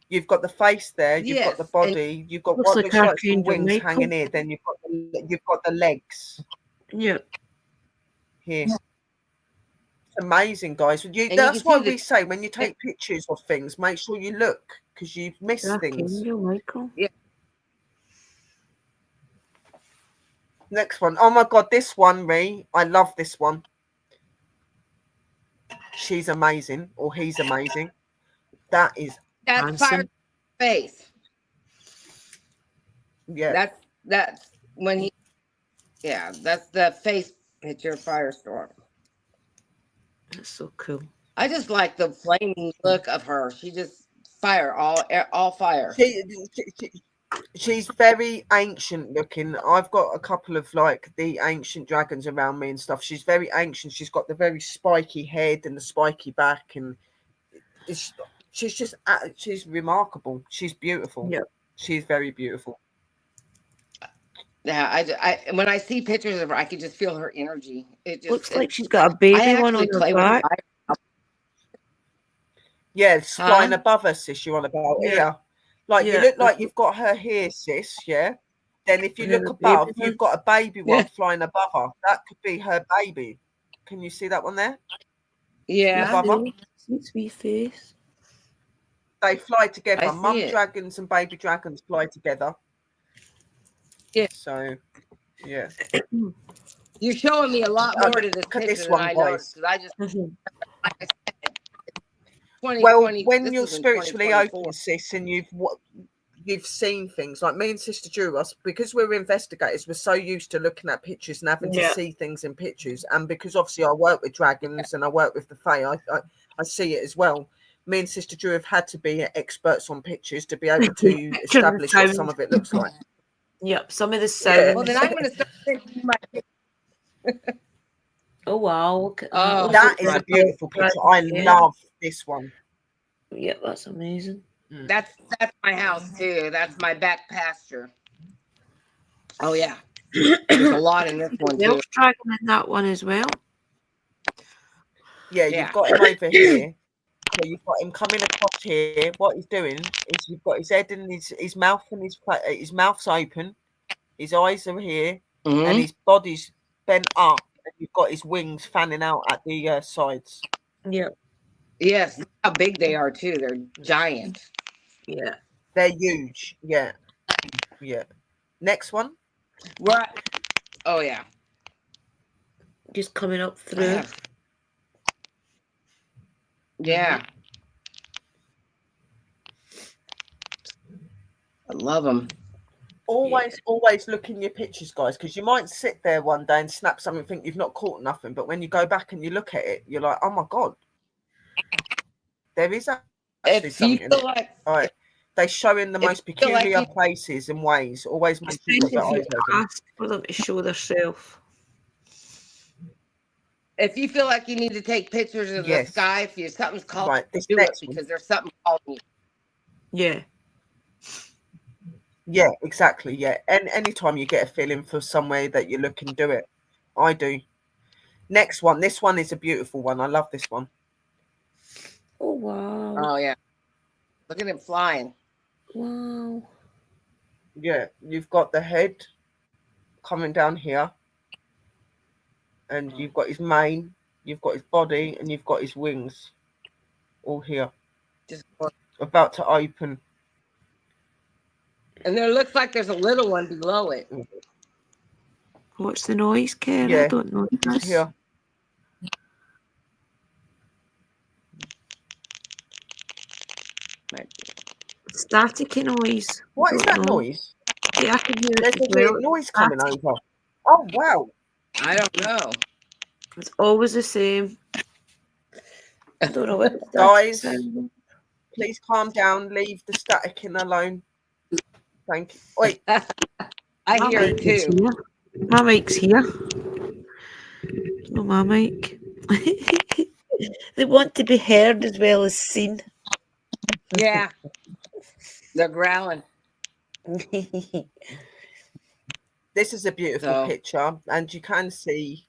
You've got the face there. You've got the Yes, body. You've got Looks what like looks like some Archangel wings Michael. hanging here. Then you've got the legs Yeah. here. It's amazing, guys. you That's can why see the- we say when you take pictures of things, make sure you look, because you've missed things. Archangel Michael. Next one. Oh my god, this one, Ree. I love this one. She's amazing, or he's amazing. That is, That's Handsome. Fire face. yeah. That's when he. Yeah, that's the face picture of Firestorm. That's so cool. I just like the flaming look of her. She just all fire. She's very ancient looking. I've got a couple of like the ancient dragons around me and stuff. She's very ancient. She's got the very spiky head and the spiky back, and she's remarkable. She's beautiful. Yeah. She's very beautiful. Yeah, I when I see pictures of her, I can just feel her energy. It just Looks like she's got a baby I one on actually her play with back. fire. Yeah, it's Huh? flying above us, sis. You're on about here. Like you Yeah. look like you've got her here, sis. Yeah. Then if you And then look the baby above, one. you've got a baby one Yeah. flying above her. That could be her baby. Can you see that one there? Yeah, Above her? Sweet, sweet face. They fly together. I see Mum it. dragons and baby dragons fly together. Yeah. So, yeah. you're showing me a lot Oh, more to this look at picture this than one, I guys. noticed. Because I just Mhm. like I said, 2020. Well, when this you're was in spiritually 2024. open, sis, and you've seen things like me and Sister Drew, us because we're investigators, we're so used to looking at pictures and having Yeah. to see things in pictures, and because obviously I work with dragons and I work with the Fae, I see it as well. Me and Sister Drew have had to be experts on pictures to be able to establish what some of it looks like. Yep, some of the Yeah. sounds. Well, then I'm going to start sending you my. Oh wow! Look at Oh, That is a beautiful picture. I love this one. Yep, that's amazing. That's my house too. That's my back pasture. Oh yeah, there's a lot in this one too. Welsh dragon in that one as well. Yeah, Yeah. you've got him over here. So you've got him coming across here. What he's doing is you've got his head and his mouth and his mouth's open. His eyes are here, Mhm. and his body's bent up. And you've got his wings fanning out at the sides. Yep. Yes, look how big they are too. They're giant. Yeah. They're huge. Yeah, yeah. Next one. Where? Oh yeah. Just coming up I through. have- Yeah. I love them. Always look in your pictures, guys, because you might sit there one day and snap something and think you've not caught nothing, but when you go back and you look at it, you're like, oh my god, there is actually If you something in feel it. like, All right, they show in the if you most feel like peculiar you, places and ways. Always make sure Especially you've got if eyes you open. ask for them to show themselves. if you feel like you need to take pictures of the Yes. sky, if you something's calling, Right, this do it next one. because there's something calling you. Yeah. Yeah, exactly. Yeah, and anytime you get a feeling for somewhere that you're looking, do it. I do. Next one. This one is a beautiful one. I love this one. Oh, wow. Oh yeah. Look at him flying. Wow. Yeah, you've got the head coming down here, and you've got his mane, you've got his body, and you've got his wings all here, Just about to open. and there looks like there's a little one below it. What's the noise, Karen? Yeah, I don't know this. here. Staticky noise. What is that know. noise? Yeah, I can hear There's it a as well. weird noise coming over. Oh wow! I don't know. It's always the same. I don't know what the Guys, sound. please calm down. Leave the staticking alone. Thank you. Wait, I hear it too. Here. My mic's here. No, my mic. They want to be heard as well as seen. Yeah. They're growling. this is a beautiful So- picture, and you can see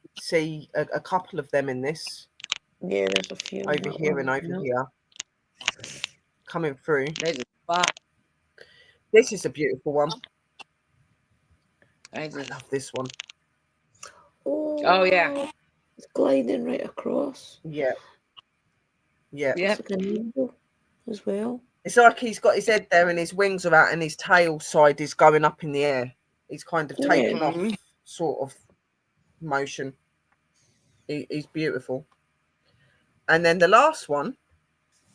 a couple of them in this. Yeah, there's a few Over here and over here, coming through. They just fly. This is a beautiful one. I I just, love this one. oh yeah. It's gliding right across. Yeah. Yeah. Yeah. It's like an angel as well. It's like he's got his head there and his wings are out and his tail side is going up in the air. He's kind of taking off sort of motion. He's beautiful. And then the last one.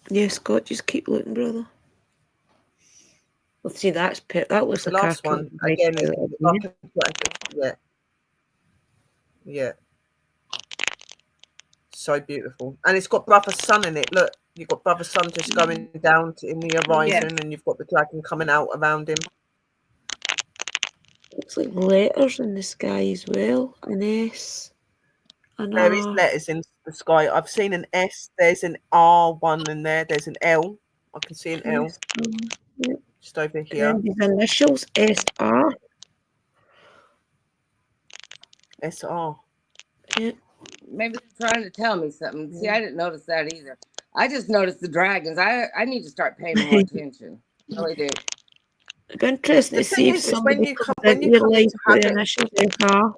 Yeah, Scott, just keep looking, brother. Let's see, that looks The like last one again is like yeah. Yeah. So beautiful. And it's got Brother Sun in it. Look, you've got Brother Sun just going down in the horizon, and you've got the dragon coming out around him. Looks like letters in the sky as well. An S. An There is R. letters in the sky. I've seen an S. There's an R one in there. There's an L. I can see an L. Yep. Just over here. And these initials, SR. SR. Yep. Maybe they're trying to tell me something. See, I didn't notice that either. I just noticed the dragons. I need to start paying more attention. I really do. It'd be interesting The to see thing if is, somebody when you comes come into your life into with the habit, initials SR.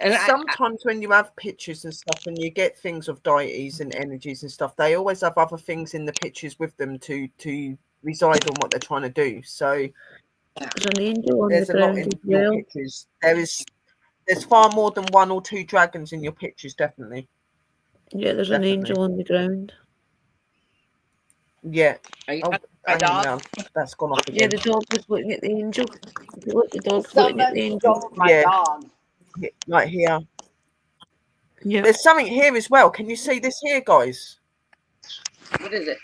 And sometimes when you have pictures and stuff and you get things of deities and energies and stuff, they always have other things in the pictures with them to reside on what they're trying to do. So There's an angel on there's the a lot ground in as your well. pictures. There's far more than one or two dragons in your pictures, definitely. Yeah, there's an angel on the ground. Yeah. are you Oh, talking my hang on dog? now. That's gone off Yeah, again. the dog was looking at the angel. If you look, the dog's looking at the angel. Stole my Yeah. dog. Right here. Yeah. There's something here as well. Can you see this here, guys? What is it?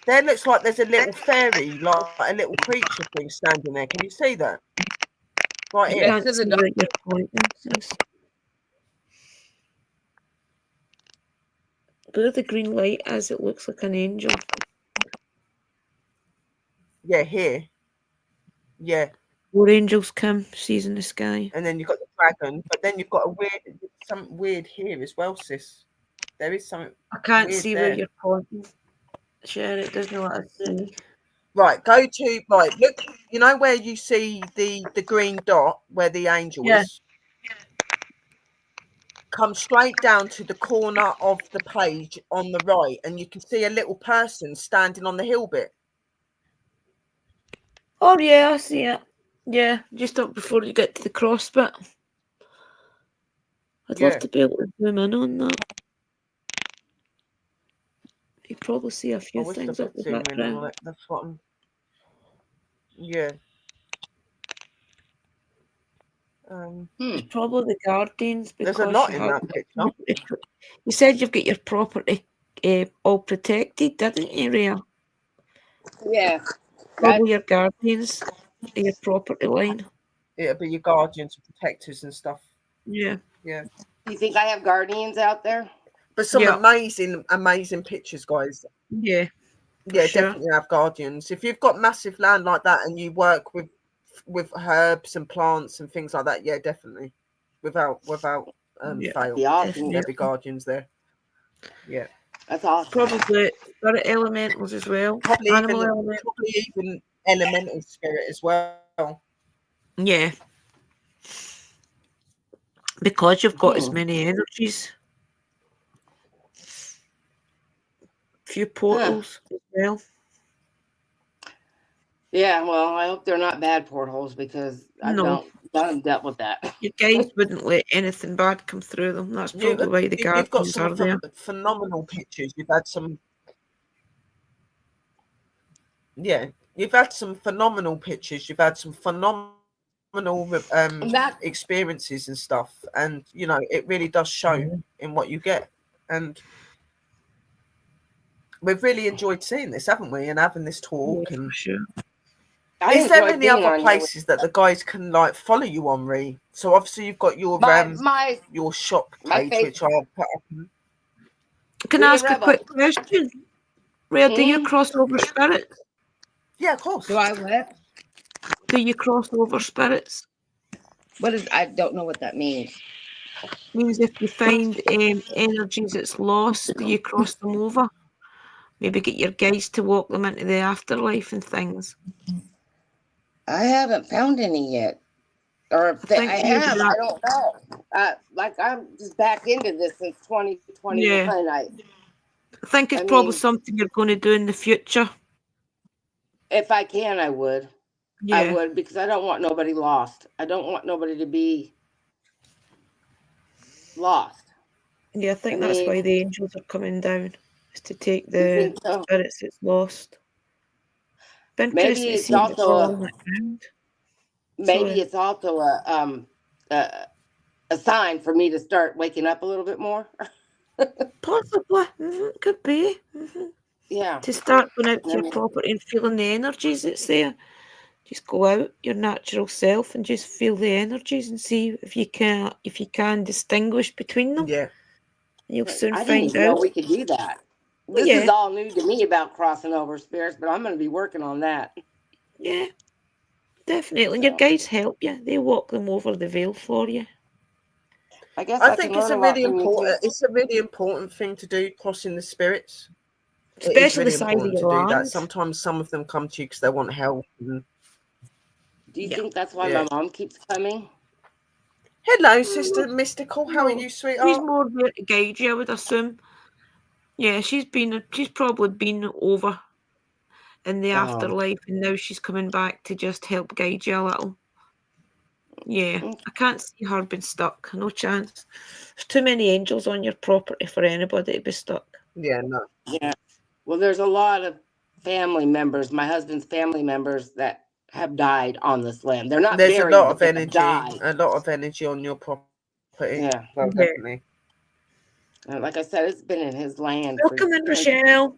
There looks like there's a little fairy, like a little creature thing standing there. Can you see that? Right I here. can't see where you're pointing. Where the green light is, it looks like an angel. Yeah, here. Yeah. Four angels Kim sees in the sky. And then you've got the dragon, but then you've got something weird here as well, sis. There is something. I can't weird see there. where you're pointing. Share it doesn't let us see. Right, look, you know where you see the green dot where the angel is? Come straight down to the corner of the page on the right, and you can see a little person standing on the hill bit. Oh yeah, I see it. Yeah, just up before you get to the cross bit. I'd Yeah. love to be able to zoom in on that. You probably see a I few wish I things up could the zoom in on background. it. That's what I'm. Yeah. It's probably the Guardians There's a because lot you in have. that picture. You said you've got your property all protected, didn't you, Rhea? Yeah. Probably your Guardians, your property line. It'll be your guardians and protectors and stuff. Yeah. Yeah. Do you think I have guardians out there? But some Yeah. amazing pictures, guys. Yeah. Yeah, sure. definitely have guardians. If you've got massive land like that and you work with herbs and plants and things like that, yeah, definitely. Without Yeah, fail. Be awesome. There'll be guardians there. Yeah. That's awesome. Probably spirit elementals as well. Probably Animal element. even elemental spirit as well. Yeah. Because you've got as many energies. Few portals as well. Yeah, well, I hope they're not bad portholes because I No. don't dealt with that. Your guys wouldn't let anything bad come through them. That's probably why the You've got Guardians some are there. phenomenal pictures. You've had some. Yeah, you've had some phenomenal pictures. You've had some phenomenal experiences and stuff, and you know it really does show in what you get. And we've really enjoyed seeing this, haven't we? And having this talk. Yeah, And for sure. is there any other places that the guys can like follow you on, Ree? So obviously you've got your your shop page, which I'll put up. Can I ask a quick question? Rhea, do you cross over spirits? Yeah, of course. Do I what? Do you cross over spirits? I don't know what that means. Means if you find energies that's lost, do you cross them over? Maybe get your guys to walk them into the afterlife and things. I haven't found any yet. Or if I have, I don't know. Like I'm just back into this since 2021. Yeah. I think it's probably something you're going to do in the future. If I can, I would. Yeah. I would, because I don't want nobody lost. I don't want nobody to be lost. Yeah, I think that's why the angels are coming down, is to take the spirits that's lost. Maybe it's also it's also a sign for me to start waking up a little bit more. Possibly. Could be. Yeah. To start going out to your property and feeling the energies that's there. Just go out your natural self and just feel the energies and see if you can distinguish between them. Yeah. You'll soon find out. I didn't even know we could do that. This is all new to me about crossing over spirits, but I'm going to be working on that. Yeah, definitely. And your guides help you. They walk them over the veil for you. I guess I think it's a really important thing to do, crossing the spirits. Especially the side of your land. That. Sometimes some of them come to you because they want help. Do you think that's why my mom keeps coming? Hello, Sister Mystical. How are you, sweetheart? She's more there to guide you, I would assume. Yeah, she's probably been over in the afterlife, and now she's coming back to just help guide you a little. Yeah, I can't see her being stuck. No chance. There's too many angels on your property for anybody to be stuck. Yeah, no. Yeah. Well, there's a lot of family members, my husband's family members, that have died on this land. They're not buried. There's a lot of energy on your property. Yeah. Well, definitely. Like I said, it's been in his land. Welcome in, Rochelle.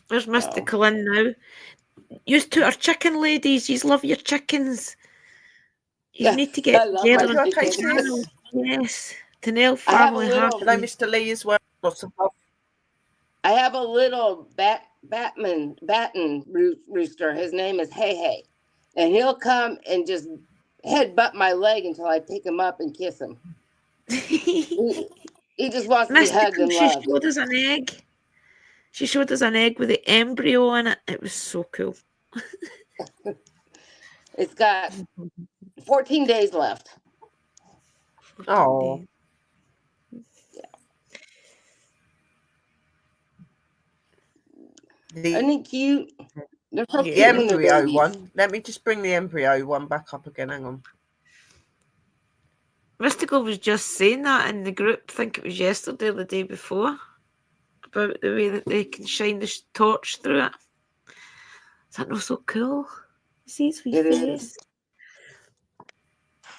There's Mystical in now. You two are chicken ladies. You love your chickens. You need to get together. Yes. Tanel family. Hello, Mr. Lee as well. Lots of love. I have a little batten rooster. His name is Hey Hey. And he'll come and just headbutt my leg until I pick him up and kiss him. He just wants to be hugged and loved. She showed us an egg. She showed us an egg with the embryo in it. It was so cool. It's got 14 days left. Oh. Isn't it cute? The embryo one. Let me just bring the embryo one back up again. Hang on. Mystical was just saying that in the group. I think it was yesterday or the day before, about the way that they can shine the torch through it. Is that not so cool? You see his wee It face? is.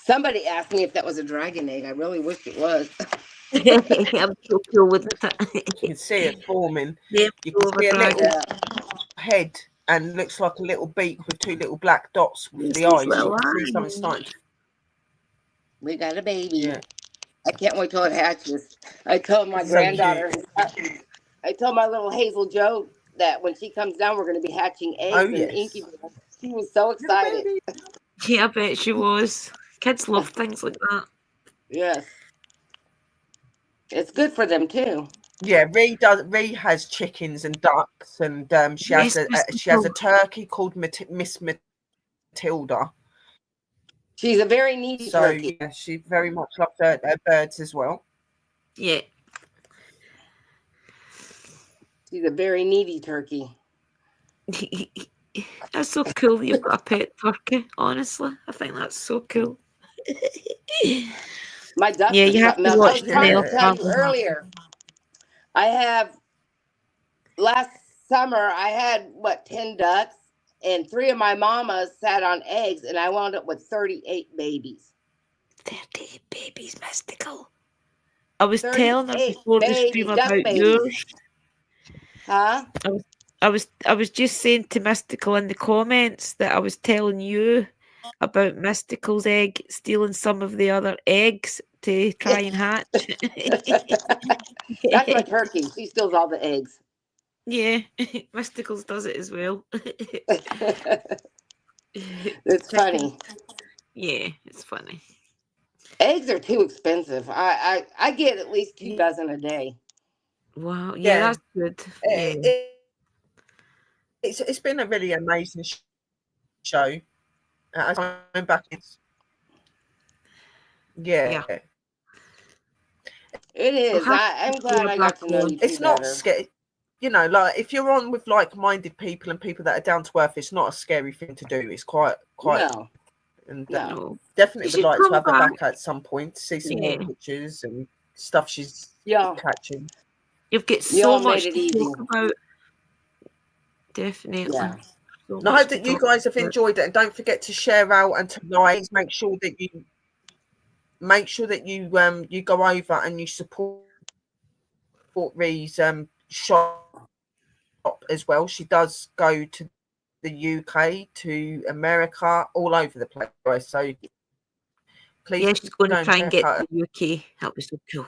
Somebody asked me if that was a dragon egg. I really wish it was. I'm so cool with it. You can see it forming. Yeah, You can see a dragon. little head and looks like a little beak with two little black dots with It's the eyes. these You little can see eyes. something starting to... We got a baby. Yeah. I can't wait till it hatches. I told my So granddaughter, I told my little Hazel Joe that when she comes down, we're going to be hatching eggs Oh, and yes. incubators. She was so excited. Yeah, I bet she was. Kids love things like that. Yes. It's good for them too. Yeah, Ree has chickens and ducks, and she has a turkey called Miss Matilda. She's a very needy turkey. Yeah, she very much loves her birds as well. Yeah. She's a very needy turkey. That's so cool that you've got a pet turkey, honestly. I think that's so cool. My ducks Yeah, you have to watch I was trying to tell you earlier. Last summer, I had, 10 ducks, and 3 of my mamas sat on eggs, and I wound up with 38 babies. 38 babies, Mystical. I was telling her before the stream about yours. Huh? I was just saying to Mystical in the comments that I was telling you about Mystical's egg stealing some of the other eggs to try and hatch. That's my turkey. She steals all the eggs. Yeah, Mysticals does it as well. It's funny. Yeah, it's funny. Eggs are too expensive. I get at least 2 dozen a day. Wow. Yeah, that's good. It's been a really amazing show. I'm back. Yeah. It is. I'm glad I got to know you. It's not scary. You know, like if you're on with like-minded people and people that are down to earth, it's not a scary thing to do. It's quite. No. And definitely would like to have her back at some point to see some more pictures and stuff she's catching. You've got so much to talk about. Definitely. Yeah. And I hope that you guys have enjoyed it, and don't forget to share out and to like. Make sure that you go over and you support Ree's shop as well. She does go to the UK, to America, all over the place. So please, she's going to try and get to the UK. That was so cool.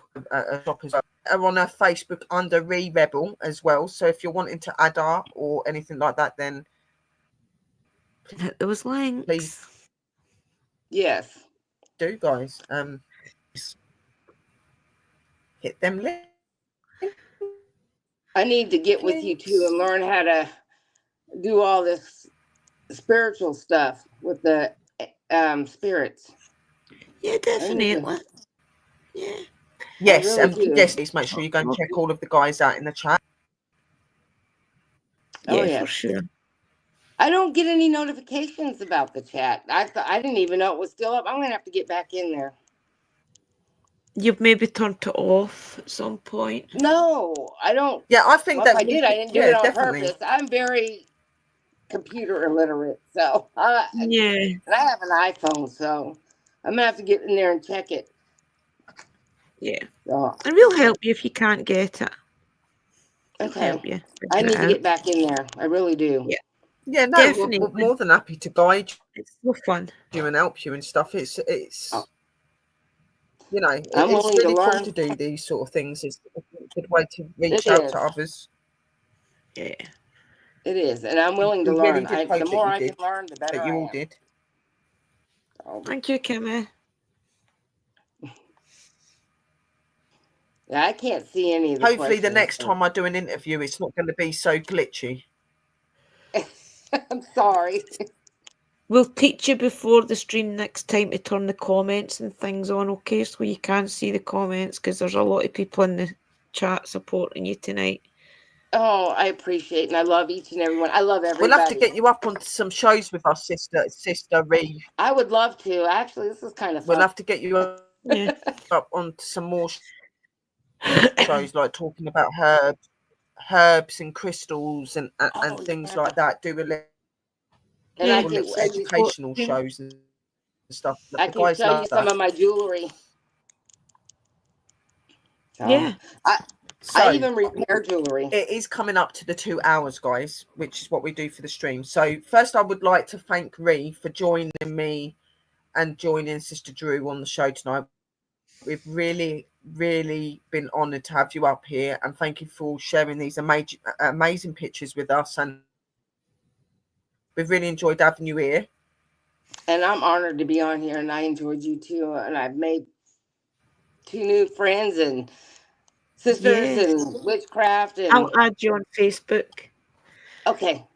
Shop as well. Are on her Facebook under Ree Rebel as well. So if you're wanting to add her or anything like that, then hit those links. Please. Yes. Do guys. Hit them links. I need to get with you too and learn how to do all this spiritual stuff with the spirits. Yeah, definitely. Yeah. Yes, yes, please make sure you go and check all of the guys out in the chat. Yeah, for sure. I don't get any notifications about the chat. I didn't even know it was still up. I'm gonna have to get back in there. You've maybe turned it off at some point. No, I don't. Yeah, I think that I did. I didn't do it on purpose. I'm very computer illiterate, so and I have an iPhone, so I'm gonna have to get in there and check it. Yeah, and we'll help you if you can't get it. Okay, help you. I need to get back in there. I really do. Yeah, no, definitely. We're more than happy to guide you. It's so fun. You and help you and stuff. It's you know, it's really cool to do these sort of things. It's a good way to reach out to others. Yeah, it is, and I'm willing to learn. The more I can learn, the better. That you all did. Thank you, Kimmy. Yeah, I can't see any of the Hopefully, the next time I do an interview, it's not going to be so glitchy. I'm sorry. We'll teach you before the stream next time to turn the comments and things on, okay? So you can see the comments, because there's a lot of people in the chat supporting you tonight. Oh, I appreciate and I love each and every one. I love everybody. We'll have to get you up on some shows with our sister Ree. I would love to. Actually, this is kind of fun. We'll have to get you Yeah. Up onto some more shows, like talking about herbs and crystals and things like that. Do a little educational shows and stuff. I The can guys show love you some that. of my jewelry. So, Yeah. I even repair jewelry. It is coming up to the 2 hours, guys, which is what we do for the stream. So first, I would like to thank Ree for joining me and joining Sister Drew on the show tonight. We've really, really been honoured to have you up here, and thank you for sharing these amazing pictures with us. And we've really enjoyed having you here. And I'm honored to be on here, and I enjoyed you too. And I've made 2 new friends and sisters and witchcraft. And I'll add you on Facebook. Okay.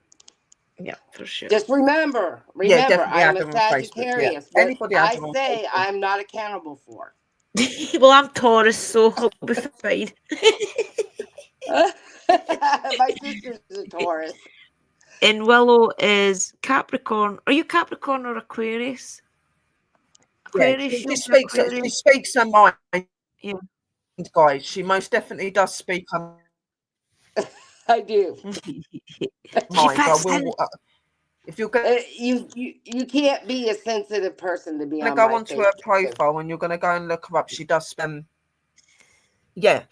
Yeah, for sure. Just remember, definitely I'm add a them on Facebook. Sagittarius. Yeah. What Anybody I say, I'm not accountable for. Well, I'm Taurus, so I'll be fine. My sister's a Taurus. And Willow is Capricorn. Are you Capricorn or Aquarius? Aquarius. Yeah, she speaks her mind. Yeah. Guys, she most definitely does speak her I do. mind. I will. If you're going, you can't be a sensitive person to be on. Go onto her profile, and you're going to go and look her up. She does spend. Yeah.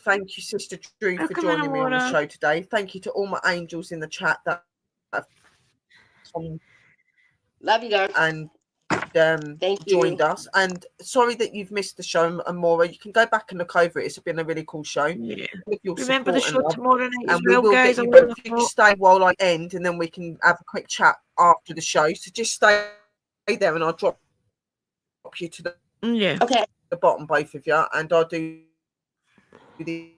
Thank you, Sister Drew, for joining me on the show today. Thank you to all my angels in the chat that love you guys and joined us. And sorry that you've missed the show, Amora. You can go back and look over it. It's been a really cool show. Yeah. With your Remember the show tomorrow night and we will get you. If you can stay while I end, and then we can have a quick chat after the show. So just stay there, and I'll drop you to the bottom, both of you, and I'll do the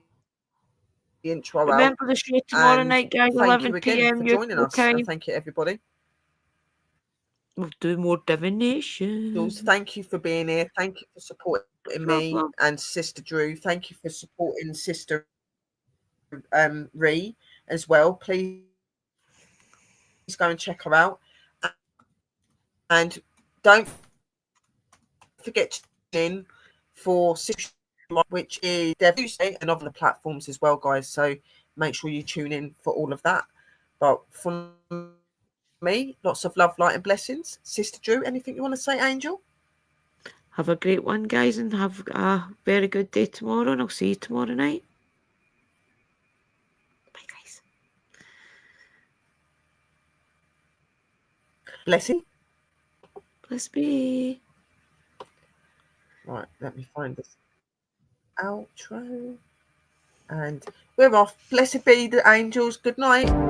intro. Remember the show tomorrow night, guys. 11 p.m. for joining us. Okay. And thank you, everybody. We'll do more divination. Jules, thank you for being here. Thank you for supporting me and Sister Drew. Thank you for supporting Sister Ree as well. Please go and check her out. And don't forget to tune in for Sister, which is Tuesday and other platforms as well, guys. So make sure you tune in for all of that. But from me, lots of love, light, and blessings. Sister Drew, anything you want to say, Angel? Have a great one, guys, and have a very good day tomorrow, and I'll see you tomorrow night. Bye, guys. Blessing. Bless me. Right, let me find this outro. And we're off. Blessed be the angels. Good night.